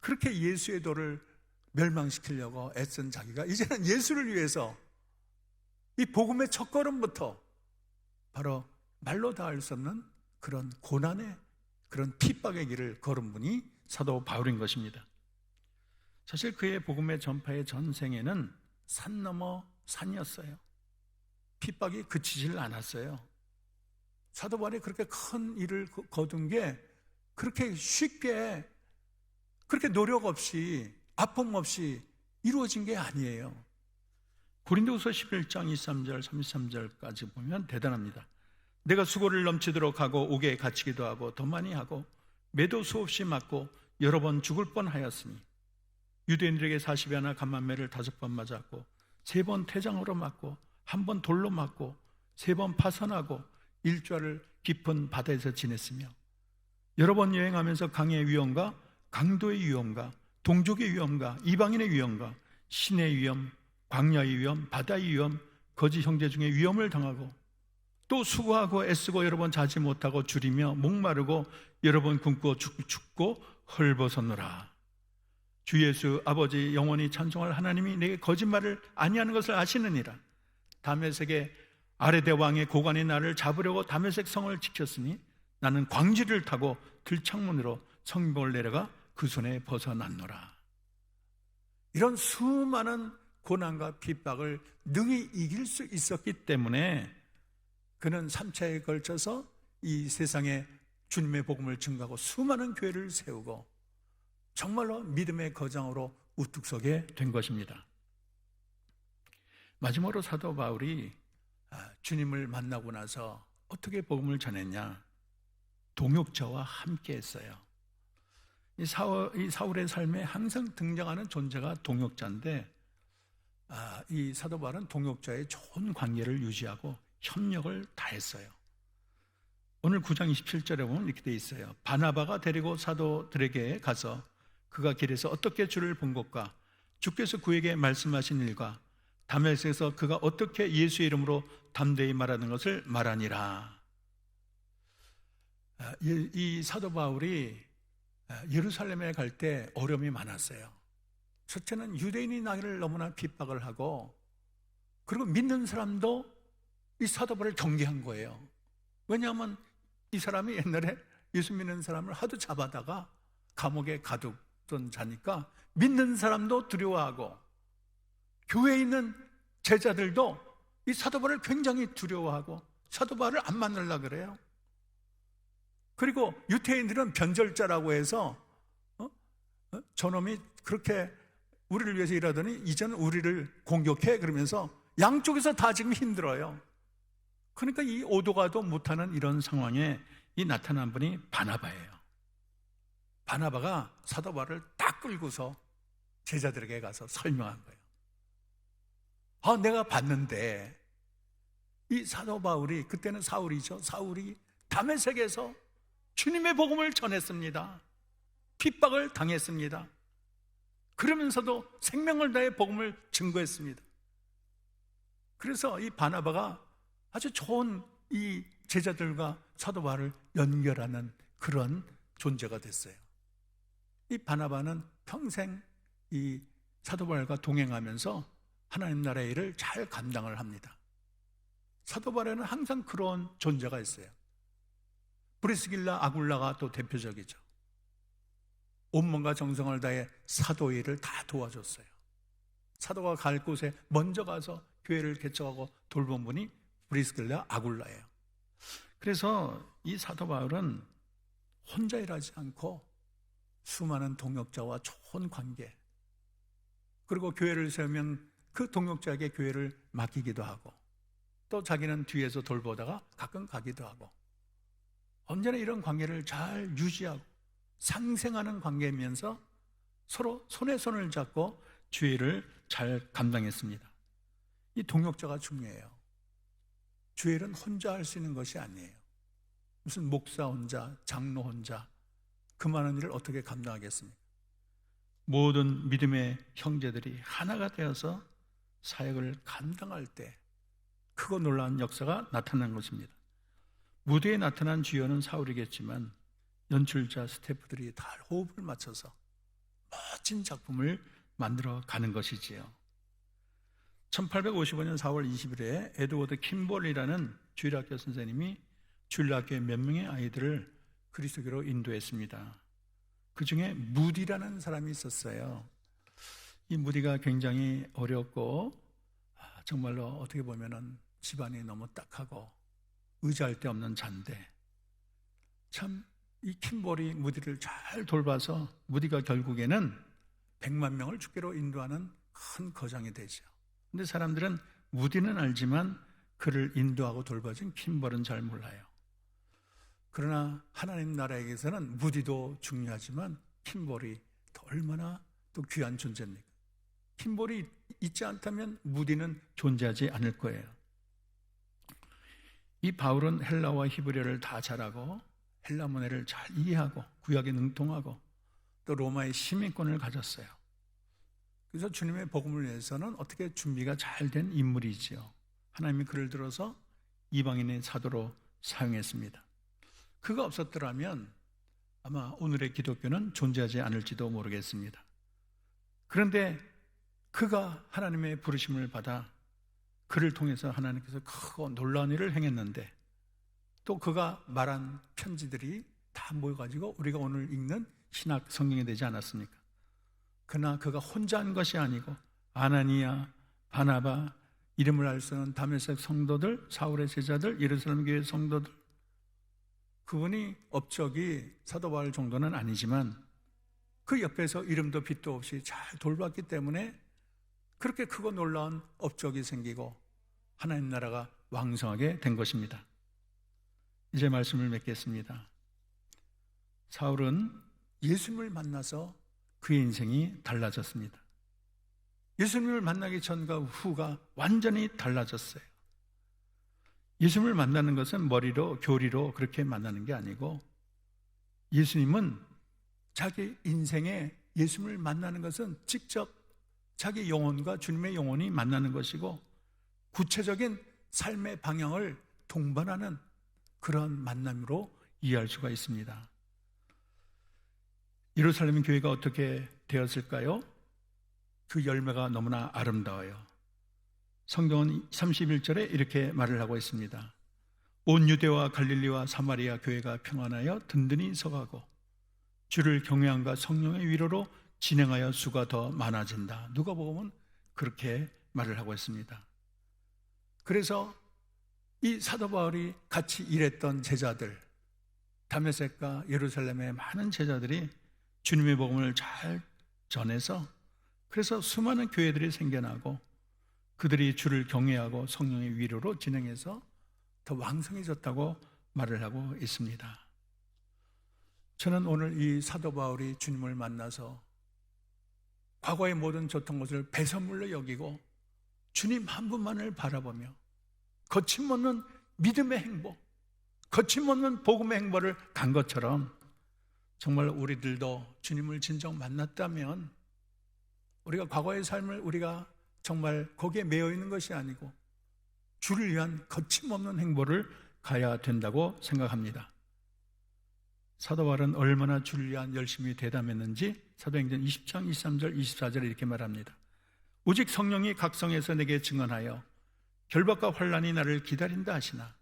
Speaker 5: 그렇게 예수의 도를 멸망시키려고 애쓴 자기가 이제는 예수를 위해서 이 복음의 첫걸음부터 바로 말로 다 할 수 없는 그런 고난의, 그런 핍박의 길을 걸은 분이 사도 바울인 것입니다. 사실 그의 복음의 전파의 전생에는 산 넘어 산이었어요. 핍박이 그치질 않았어요. 사도 바울이 그렇게 큰 일을 거둔 게 그렇게 쉽게, 그렇게 노력 없이, 아픔 없이 이루어진 게 아니에요. 고린도후서 11장 23절 33절까지 보면 대단합니다. 내가 수고를 넘치도록 하고 옥에 갇히기도 하고 더 많이 하고 매도 수없이 맞고 여러 번 죽을 뻔하였으니 유대인들에게 40여 하나 감만매를 5번 맞았고 3번 태장으로 맞고 1번 돌로 맞고 3번 파선하고 일주일을 깊은 바다에서 지냈으며 여러 번 여행하면서 강의 위험과 강도의 위험과 동족의 위험과 이방인의 위험과 신의 위험, 광야의 위험, 바다의 위험, 거짓 형제 중에 위험을 당하고 또 수고하고 애쓰고 여러 번 자지 못하고 줄이며 목마르고 여러 번 굶고 춥고 헐벗었노라. 주 예수 아버지 영원히 찬송할 하나님이 내게 거짓말을 아니하는 것을 아시느니라. 다메섹의 아레데 왕의 고관이 나를 잡으려고 다메섹 성을 지켰으니 나는 광지를 타고 들창문으로 성벽을 내려가 그 손에 벗어났노라. 이런 수많은 고난과 핍박을 능히 이길 수 있었기 때문에 그는 3차에 걸쳐서 이 세상에 주님의 복음을 증거하고 수많은 교회를 세우고 정말로 믿음의 거장으로 우뚝 서게 된 것입니다. 마지막으로 사도 바울이 주님을 만나고 나서 어떻게 복음을 전했냐? 동역자와 함께 했어요. 이 사울의 삶에 항상 등장하는 존재가 동역자인데, 이 사도 바울은 동역자의 좋은 관계를 유지하고 협력을 다했어요. 오늘 9장 27절에 보면 이렇게 돼 있어요. 바나바가 데리고 사도들에게 가서 그가 길에서 어떻게 주를 본 것과 주께서 그에게 말씀하신 일과 다메섹에서 그가 어떻게 예수의 이름으로 담대히 말하는 것을 말하니라. 이 사도 바울이 예루살렘에 갈 때 어려움이 많았어요. 첫째는 유대인이 나를 너무나 핍박을 하고, 그리고 믿는 사람도 이 사도 바울을 경계한 거예요. 왜냐하면 이 사람이 옛날에 예수 믿는 사람을 하도 잡아다가 감옥에 가두던 자니까 믿는 사람도 두려워하고, 교회에 있는 제자들도 이 사도 바울을 굉장히 두려워하고 사도 바울을 안 만나려고 그래요. 그리고 유대인들은 변절자라고 해서 저놈이 그렇게 우리를 위해서 일하더니 이제는 우리를 공격해, 그러면서 양쪽에서 다 지금 힘들어요. 그러니까 이 오도가도 못하는 이런 상황에 이 나타난 분이 바나바예요. 바나바가 사도 바울을 딱 끌고서 제자들에게 가서 설명한 거예요. 내가 봤는데 이 사도 바울이, 그때는 사울이죠, 사울이 다메섹에서 주님의 복음을 전했습니다. 핍박을 당했습니다. 그러면서도 생명을 다해 복음을 증거했습니다. 그래서 이 바나바가 아주 좋은 이 제자들과 사도 바울을 연결하는 그런 존재가 됐어요. 이 바나바는 평생 이 사도 바울과 동행하면서 하나님 나라의 일을 잘 감당을 합니다. 사도 바울에는 항상 그런 존재가 있어요. 브리스길라, 아굴라가 또 대표적이죠. 온몸과 정성을 다해 사도의 일을 다 도와줬어요. 사도가 갈 곳에 먼저 가서 교회를 개척하고 돌본 분이 브리스길라, 아굴라예요. 그래서 이 사도 바울은 혼자 일하지 않고 수많은 동역자와 좋은 관계, 그리고 교회를 세우면 그 동역자에게 교회를 맡기기도 하고, 또 자기는 뒤에서 돌보다가 가끔 가기도 하고, 언제나 이런 관계를 잘 유지하고 상생하는 관계이면서 서로 손에 손을 잡고 주의 일을 잘 감당했습니다. 이 동역자가 중요해요. 주의 일은 혼자 할 수 있는 것이 아니에요. 무슨 목사 혼자, 장로 혼자 그 많은 일을 어떻게 감당하겠습니까? 모든 믿음의 형제들이 하나가 되어서 사역을 감당할 때 크고 놀라운 역사가 나타난 것입니다. 무대에 나타난 주연은 사울이겠지만 연출자 스태프들이 다 호흡을 맞춰서 멋진 작품을 만들어 가는 것이지요. 1855년 4월 20일에 에드워드 킴볼이라는 주일학교 선생님이 주일학교의 몇 명의 아이들을 그리스도교로 인도했습니다. 그 중에 무디라는 사람이 있었어요. 이 무디가 굉장히 어렵고 정말로 어떻게 보면은 집안이 너무 딱하고 의지할 데 없는 잔데, 참 이 킴볼이 무디를 잘 돌봐서 무디가 결국에는 100만 명을 주께로 인도하는 큰 거장이 되죠. 근데 사람들은 무디는 알지만 그를 인도하고 돌봐준 킴볼은 잘 몰라요. 그러나 하나님 나라에게서는 무디도 중요하지만 킴볼이 더 얼마나 또 귀한 존재입니까? 킴볼이 있지 않다면 무디는 존재하지 않을 거예요. 이 바울은 헬라와 히브리어를 다 잘하고 헬라 문화를 잘 이해하고 구약에 능통하고 또 로마의 시민권을 가졌어요. 그래서 주님의 복음을 위해서는 어떻게 준비가 잘 된 인물이지요. 하나님이 그를 들어서 이방인의 사도로 사용했습니다. 그가 없었더라면 아마 오늘의 기독교는 존재하지 않을지도 모르겠습니다. 그런데 그가 하나님의 부르심을 받아 그를 통해서 하나님께서 크고 놀라운 일을 행했는데, 또 그가 말한 편지들이 다 모여가지고 우리가 오늘 읽는 신약 성경이 되지 않았습니까? 그러나 그가 혼자 한 것이 아니고 아나니아, 바나바, 이름을 알 수 없는 다메섹 성도들, 사울의 제자들, 예루살렘 교회 성도들, 그분이 업적이 사도 바울 정도는 아니지만 그 옆에서 이름도 빛도 없이 잘 돌봤기 때문에 그렇게 크고 놀라운 업적이 생기고 하나님 나라가 왕성하게 된 것입니다. 이제 말씀을 맺겠습니다. 사울은 예수님을 만나서 그의 인생이 달라졌습니다. 예수님을 만나기 전과 후가 완전히 달라졌어요. 예수님을 만나는 것은 머리로, 교리로 그렇게 만나는 게 아니고, 예수님은 자기 인생에 예수님을 만나는 것은 직접 자기 영혼과 주님의 영혼이 만나는 것이고, 구체적인 삶의 방향을 동반하는 그런 만남으로 이해할 수가 있습니다. 예루살렘 교회가 어떻게 되었을까요? 그 열매가 너무나 아름다워요. 성경은 31절에 이렇게 말을 하고 있습니다. 온 유대와 갈릴리와 사마리아 교회가 평안하여 든든히 서가고 주를 경외함과 성령의 위로로 진행하여 수가 더 많아진다. 누가복음은 그렇게 말을 하고 있습니다. 그래서 이 사도 바울이 같이 일했던 제자들, 다메섹과 예루살렘의 많은 제자들이 주님의 복음을 잘 전해서 그래서 수많은 교회들이 생겨나고 그들이 주를 경외하고 성령의 위로로 진행해서 더 왕성해졌다고 말을 하고 있습니다. 저는 오늘 이 사도 바울이 주님을 만나서 과거의 모든 줬던 것을 배선물로 여기고 주님 한 분만을 바라보며 거침없는 믿음의 행보, 거침없는 복음의 행보를 간 것처럼 정말 우리들도 주님을 진정 만났다면 우리가 과거의 삶을 우리가 정말 거기에 매여 있는 것이 아니고 주를 위한 거침없는 행보를 가야 된다고 생각합니다. 사도 바울은 얼마나 주를 위한 열심히 대담했는지 사도행전 20장 23절 24절에 이렇게 말합니다. 오직 성령이 각성해서 내게 증언하여 결박과 환난이 나를 기다린다 하시나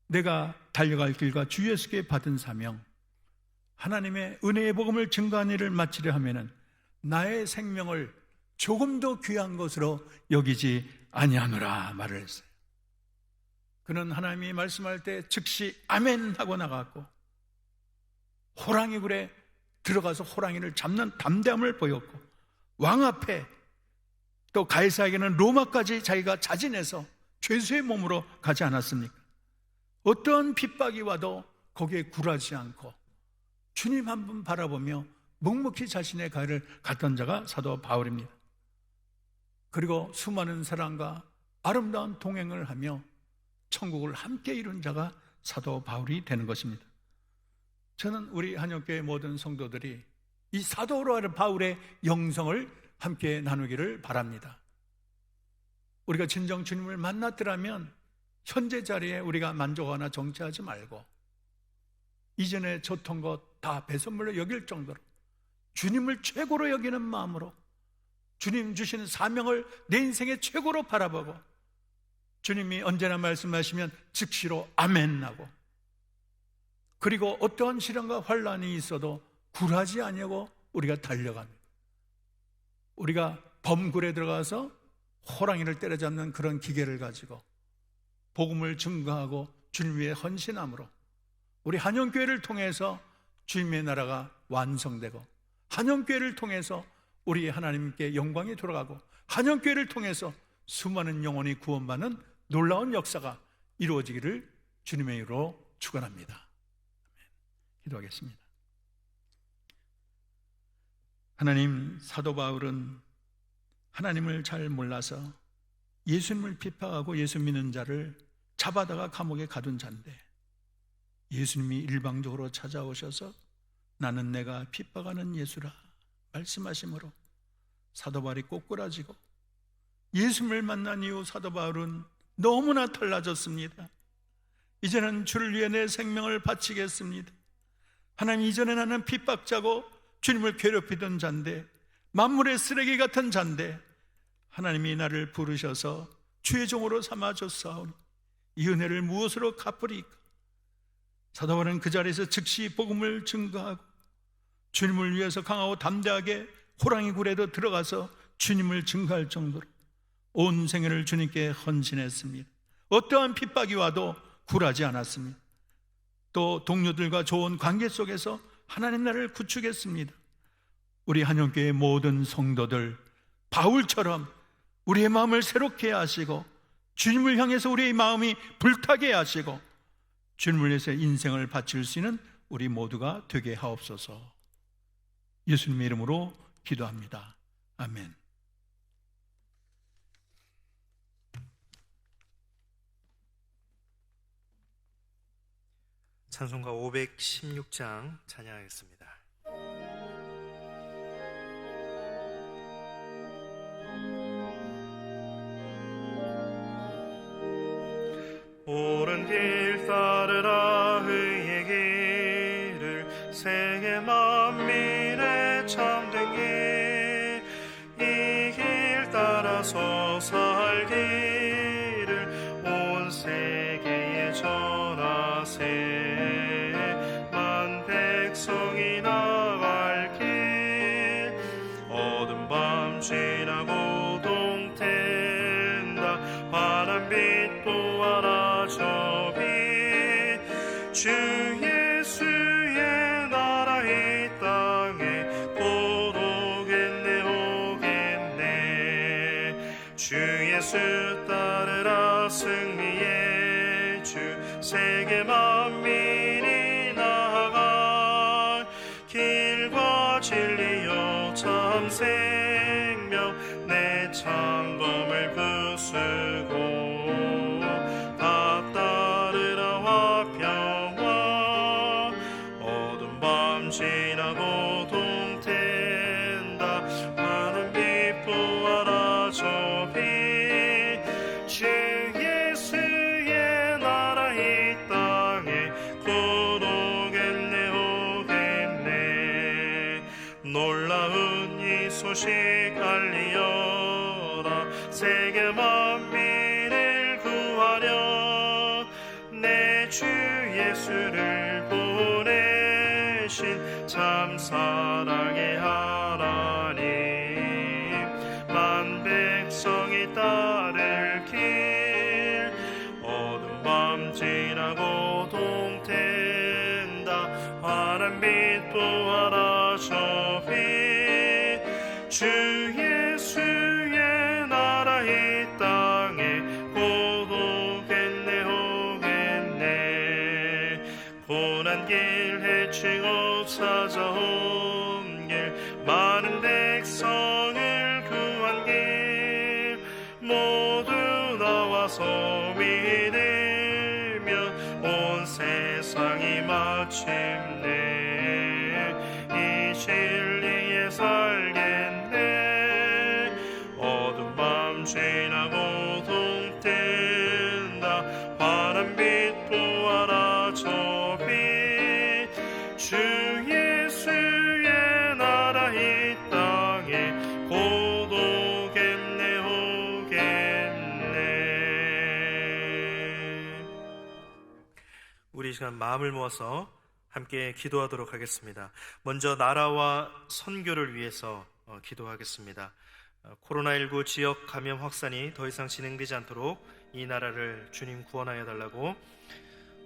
Speaker 5: 내가 달려갈 길과 주 예수께 받은 사명 하나님의 은혜의 복음을 증거하는 일을 마치려 하면은 나의 생명을 조금 더 귀한 것으로 여기지 아니하노라 말을 했어요. 그는 하나님이 말씀할 때 즉시 아멘 하고 나갔고 호랑이 굴에 들어가서 호랑이를 잡는 담대함을 보였고 왕 앞에 또 가이사에게는 로마까지 자기가 자진해서 죄수의 몸으로 가지 않았습니까? 어떠한 핍박이 와도 거기에 굴하지 않고 주님 한 분 바라보며 묵묵히 자신의 길을 갔던 자가 사도 바울입니다. 그리고 수많은 사람과 아름다운 동행을 하며 천국을 함께 이룬 자가 사도 바울이 되는 것입니다. 저는 우리 한영교회 모든 성도들이 이 사도 바울의 영성을 함께 나누기를 바랍니다. 우리가 진정 주님을 만났더라면 현재 자리에 우리가 만족하거나 정치하지 말고 이전에 줬던 것 다 배선물로 여길 정도로 주님을 최고로 여기는 마음으로 주님 주시는 사명을 내 인생의 최고로 바라보고 주님이 언제나 말씀하시면 즉시로 아멘 하고 그리고 어떠한 시련과 환난이 있어도 굴하지 아니하고 우리가 달려갑니다. 우리가 범굴에 들어가서 호랑이를 때려잡는 그런 기계를 가지고 복음을 증거하고 주님 위해 헌신함으로 우리 한영교회를 통해서 주님의 나라가 완성되고 한영교회를 통해서 우리 하나님께 영광이 돌아가고 한영교회를 통해서 수많은 영혼이 구원받는 놀라운 역사가 이루어지기를 주님의 이름으로 축원합니다. 기도하겠습니다. 하나님, 사도 바울은 하나님을 잘 몰라서 예수님을 핍박하고 예수 믿는 자를 잡아다가 감옥에 가둔 자인데 예수님이 일방적으로 찾아오셔서 나는 내가 핍박하는 예수라 말씀하심으로 사도 바울이 꼬꾸라지고 예수님을 만난 이후 사도 바울은 너무나 달라졌습니다. 이제는 주를 위해 내 생명을 바치겠습니다. 하나님, 이전에 나는 핍박자고 주님을 괴롭히던 자인데 만물의 쓰레기 같은 자인데 하나님이 나를 부르셔서 주의 종으로 삼아줬사오니 이 은혜를 무엇으로 갚으리까? 사도 바울은 그 자리에서 즉시 복음을 증거하고 주님을 위해서 강하고 담대하게 호랑이 굴에도 들어가서 주님을 증거할 정도로 온 생애를 주님께 헌신했습니다. 어떠한 핍박이 와도 굴하지 않았습니다. 또 동료들과 좋은 관계 속에서 하나님 나라를 구축했습니다. 우리 한영교회 모든 성도들 바울처럼 우리의 마음을 새롭게 하시고 주님을 향해서 우리의 마음이 불타게 하시고 주님을 위해서 인생을 바칠 수 있는 우리 모두가 되게 하옵소서. 예수님의 이름으로 기도합니다. 아멘.
Speaker 3: 찬송가 516장 찬양하겠습니다.
Speaker 1: 옳은 길 따르라 의의 길을 세계 만민의 참된 길 이 길 따라서 살기를 온 세계에 전하세 만 백성이 나갈 길 어두운 밤 지나고 동태다 환한 빛 보아라 저 빛 주 예수의 나라 이 땅에
Speaker 3: 세계 만민이 나아가 길과 진리요 참 생명 내 창검을 부수고 다 따르라 화평화 어두운 밤 지나고 동태다 하늘 빛 부어라 저빛 주 예수의 나라 이 땅에 곧 오겠네 오겠네 놀라운 이 소식 알리어라 세계 만민을 구하려 내 주 예수를 보내신 참 사랑의 하나님 만 백성이 따를 길 어두운 밤 지나고 동태다 환한 빛 부어라 저빛 주 예수의 나라 이 땅에 곧 오겠네 오겠네 고난 길 헤치고 찾아온 길 많은 백성을 구한 길 모두 나와서 믿으면 온 세상이 마침내 이 진리에 살겠네 어두운 밤 지나고 동태다 환한 빛 부어라 저빛 주 예수의 나라 이 땅에 곧 오겠네 오겠네 우리 이 시간 마음을 모아서 함께 기도하도록 하겠습니다. 먼저 나라와 선교를 위해서 기도하겠습니다. 코로나19 지역 감염 확산이 더 이상 진행되지 않도록 이 나라를 주님 구원하여 달라고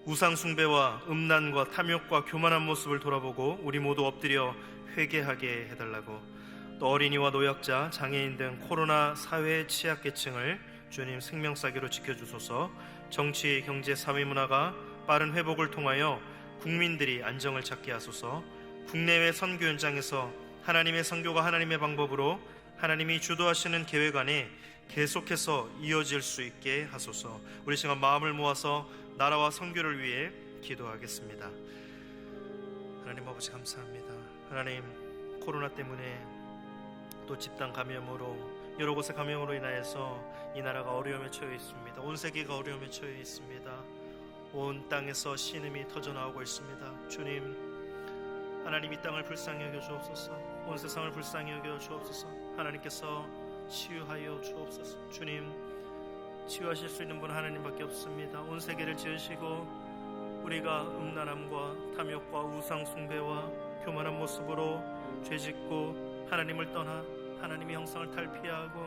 Speaker 3: 우상 숭배와 음란과 탐욕과 교만한 모습을 돌아보고 우리 모두 엎드려 회개하게 해달라고 또 어린이와 노약자, 장애인 등 코로나 사회 취약계층을 주님 생명사기로 지켜주소서 정치, 경제, 사회 문화가 빠른 회복을 통하여 국민들이 안정을 찾게 하소서 국내외 선교 현장에서 하나님의 선교가 하나님의 방법으로 하나님이 주도하시는 계획 안에 계속해서 이어질 수 있게 하소서 우리 시간 마음을 모아서 나라와 선교를 위해 기도하겠습니다. 하나님 아버지 감사합니다. 하나님 코로나 때문에 또 집단 감염으로 여러 곳의 감염으로 인하여서 이 나라가 어려움에 처해 있습니다. 온 세계가 어려움에 처해 있습니다. 온 땅에서 신음이 터져나오고 있습니다. 주님 하나님 이 땅을 불쌍히 여겨 주옵소서 온 세상을 불쌍히 여겨 주옵소서 하나님께서 치유하여 주옵소서 주님 치유하실 수 있는 분은 하나님밖에 없습니다. 온 세계를 지으시고 우리가 음란함과 탐욕과 우상 숭배와 교만한 모습으로 죄짓고 하나님을 떠나 하나님의 형상을 탈피하고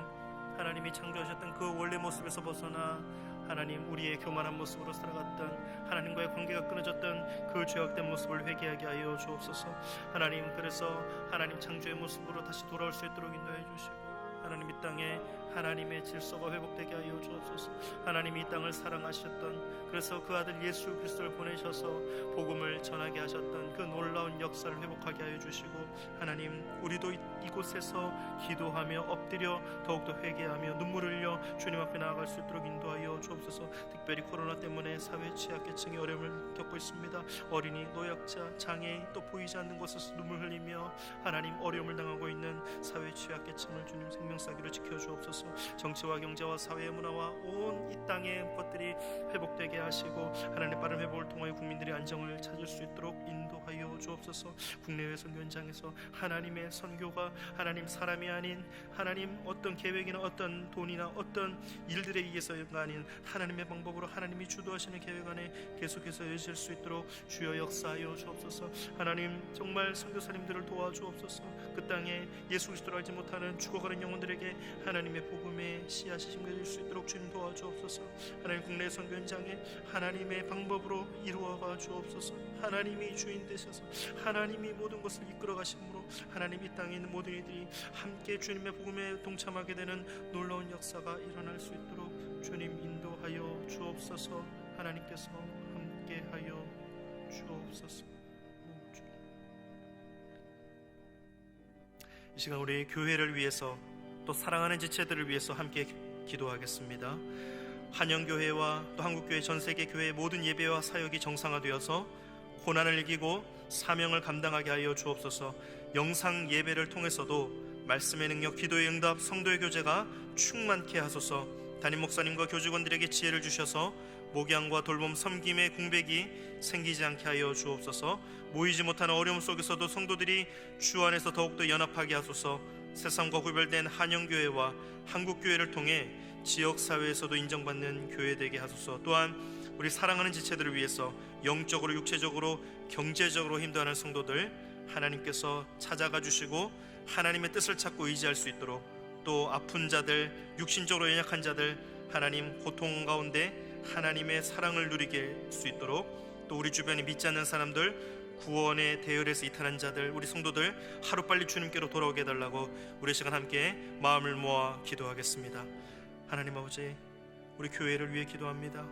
Speaker 3: 하나님이 창조하셨던 그 원래 모습에서 벗어나 하나님 우리의 교만한 모습으로 살아갔던 하나님과의 관계가 끊어졌던 그 죄악된 모습을 회개하게 하여 주옵소서. 하나님 그래서 하나님 창조의 모습으로 다시 돌아올 수 있도록 인도해 주시고 하나님 이 땅에 하나님의 질서가 회복되게 하여 주옵소서. 하나님이 이 땅을 사랑하셨던 그래서 그 아들 예수 그리스도를 보내셔서 복음을 전하게 하셨던 그 놀라운 역사를 회복하게 하여 주시고 하나님 우리도 이곳에서 기도하며 엎드려 더욱더 회개하며 눈물을 흘려 주님 앞에 나아갈 수 있도록 인도하여 주옵소서. 특별히 코로나 때문에 사회 취약계층이 어려움을 겪고 있습니다. 어린이, 노약자, 장애인 또 보이지 않는 곳에서 눈물 흘리며 하나님 어려움을 당하고 있는 사회 취약계층을 주님 생명사기로 지켜주옵소서. 정치와 경제와 사회 문화와 온 이 땅의 것들이 회복되게 하시고 하나님의 빠른 회복을 통하여 국민들이 안정을 찾을 수 있도록 인도하여 주옵소서. 국내외 선교 현장에서 하나님의 선교가 하나님 사람이 아닌 하나님 어떤 계획이나 어떤 돈이나 어떤 일들에 의해서가 아닌 하나님의 방법으로 하나님이 주도하시는 계획 안에 계속해서 이어질 수 있도록 주여 역사하여 주옵소서. 하나님 정말 선교사님들을 도와주옵소서. 그 땅에 예수 그리스도를 알지 못하는 죽어가는 영혼들에게 하나님의 복음의 씨앗이 심겨질 수 있도록 주님 도와주옵소서. 하나님 국내 선교 현장에 하나님의 방법으로 이루어가 주옵소서. 하나님이 주인 되셔서 하나님이 모든 것을 이끌어 가심으로 하나님 이 땅에 있는 모든 이들이 함께 주님의 복음에 동참하게 되는 놀라운 역사가 일어날 수 있도록 주님 인도하여 주옵소서. 하나님께서 함께 감당하게 하여 주옵소서. 이 시간 우리 교회를 위해서 또 사랑하는 지체들을 위해서 함께 기도하겠습니다. 한영교회와 또 한국교회, 전세계 교회의 모든 예배와 사역이 정상화되어서 고난을 이기고 사명을 감당하게 하여 주옵소서. 영상 예배를 통해서도 말씀의 능력, 기도의 응답, 성도의 교제가 충만케 하소서. 담임 목사님과 교직원들에게 지혜를 주셔서 목양과 돌봄, 섬김의 공백이 생기지 않게 하여 주옵소서. 모이지 못하는 어려움 속에서도 성도들이 주 안에서 더욱더 연합하게 하소서. 세상과 구별된 한영교회와 한국교회를 통해 지역사회에서도 인정받는 교회 되게 하소서. 또한 우리 사랑하는 지체들을 위해서 영적으로, 육체적으로, 경제적으로 힘들어하는 성도들 하나님께서 찾아가 주시고 하나님의 뜻을 찾고 의지할 수 있도록, 또 아픈 자들, 육신적으로 연약한 자들 하나님 고통 가운데 하나님의 사랑을 누리게 할 수 있도록, 또 우리 주변에 믿지 않는 사람들, 구원의 대열에서 이탈한 자들, 우리 성도들 하루빨리 주님께로 돌아오게 해달라고 우리 시간 함께 마음을 모아 기도하겠습니다. 하나님 아버지, 우리 교회를 위해 기도합니다.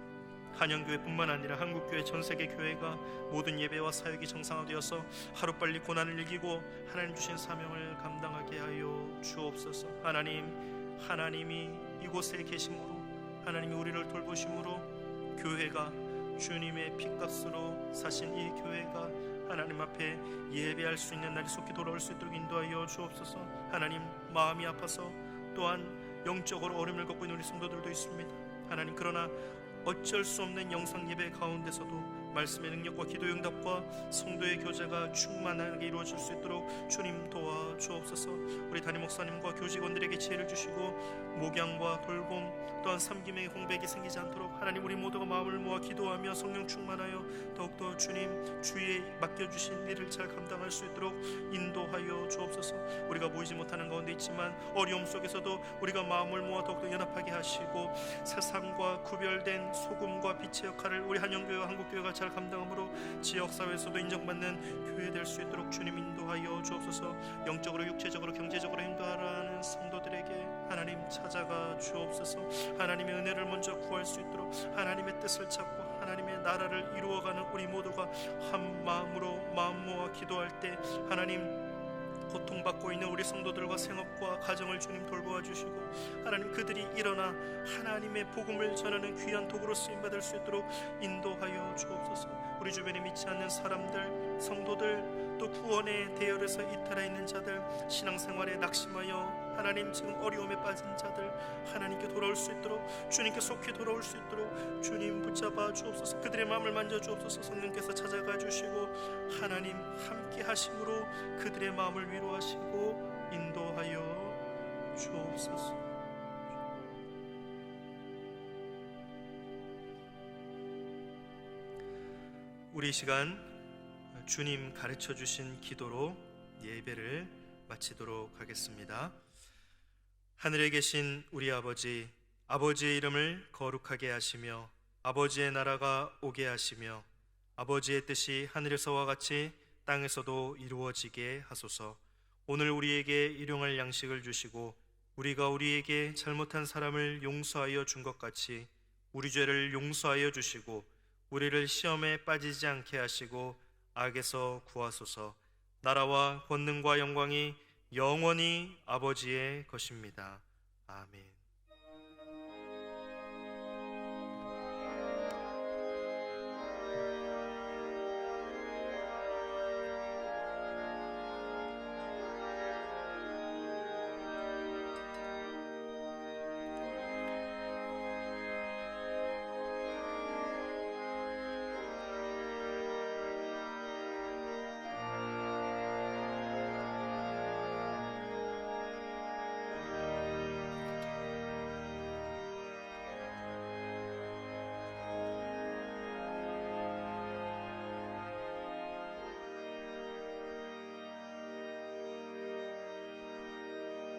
Speaker 3: 한영교회뿐만 아니라 한국교회, 전세계 교회가 모든 예배와 사역이 정상화되어서 하루빨리 고난을 이기고 하나님 주신 사명을 감당하게 하여 주옵소서. 하나님이 이곳에 계심으로, 하나님이 우리를 돌보심으로 교회가 주님의 핏값으로 사신 이 교회가 하나님 앞에 예배할 수 있는 날이 속히 돌아올 수 있도록 인도하여 주옵소서. 하나님, 마음이 아파서 또한 영적으로 어려움을 겪고 있는 우리 성도들도 있습니다. 하나님, 그러나 어쩔 수 없는 영상 예배 가운데서도 말씀의 능력과 기도의 응답과 성도의 교제가 충만하게 이루어질 수 있도록 주님 도와주옵소서. 우리 담임 목사님과 교직원들에게 지혜를 주시고 목양과 돌봄, 또한 섬김의 공백이 생기지 않도록 하나님, 우리 모두가 마음을 모아 기도하며 성령 충만하여 더욱더 주님 주위에 맡겨주신 일을 잘 감당할 수 있도록 인도하여 주옵소서. 우리가 모이지 못하는 가운데 있지만 어려움 속에서도 우리가 마음을 모아 더욱더 연합하게 하시고 세상과 구별된 소금과 빛의 역할을 우리 한영교회와 한국교회가 잘 감당함으로 지역사회에서도 인정받는 교회 될 수 있도록 주님 인도하여 주옵소서. 영적으로, 육체적으로, 경제적으로 힘들어하는 성도들에게 하나님 찾아가 주옵소서. 하나님의 은혜를 먼저 구할 수 있도록 하나님의 뜻을 찾고 하나님의 나라를 이루어가는 우리 모두가 한 마음으로 마음 모아 기도할 때 하나님, 고통받고 있는 우리 성도들과 생업과 가정을 주님 돌보아 주시고 하나님, 그들이 일어나 하나님의 복음을 전하는 귀한 도구로 쓰임받을 수 있도록 인도하여 주옵소서. 우리 주변에 믿지 않는 사람들, 성도들, 또 구원의 대열에서 이탈해 있는 자들, 신앙생활에 낙심하여 하나님 지금 어려움에 빠진 자들 하나님께 돌아올 수 있도록, 주님께 속히 돌아올 수 있도록 주님 붙잡아 주옵소서. 그들의 마음을 만져 주옵소서. 성령께서 찾아가 주시고 하나님 함께 하심으로 그들의 마음을 위로하시고 인도하여 주옵소서. 우리 시간 주님 가르쳐 주신 기도로 예배를 마치도록 하겠습니다. 하늘에 계신 우리 아버지, 아버지의 이름을 거룩하게 하시며 아버지의 나라가 오게 하시며 아버지의 뜻이 하늘에서와 같이 땅에서도 이루어지게 하소서. 오늘 우리에게 일용할 양식을 주시고 우리가 우리에게 잘못한 사람을 용서하여 준 것 같이 우리 죄를 용서하여 주시고 우리를 시험에 빠지지 않게 하시고 악에서 구하소서. 나라와 권능과 영광이 영원히 아버지의 것입니다. 아멘.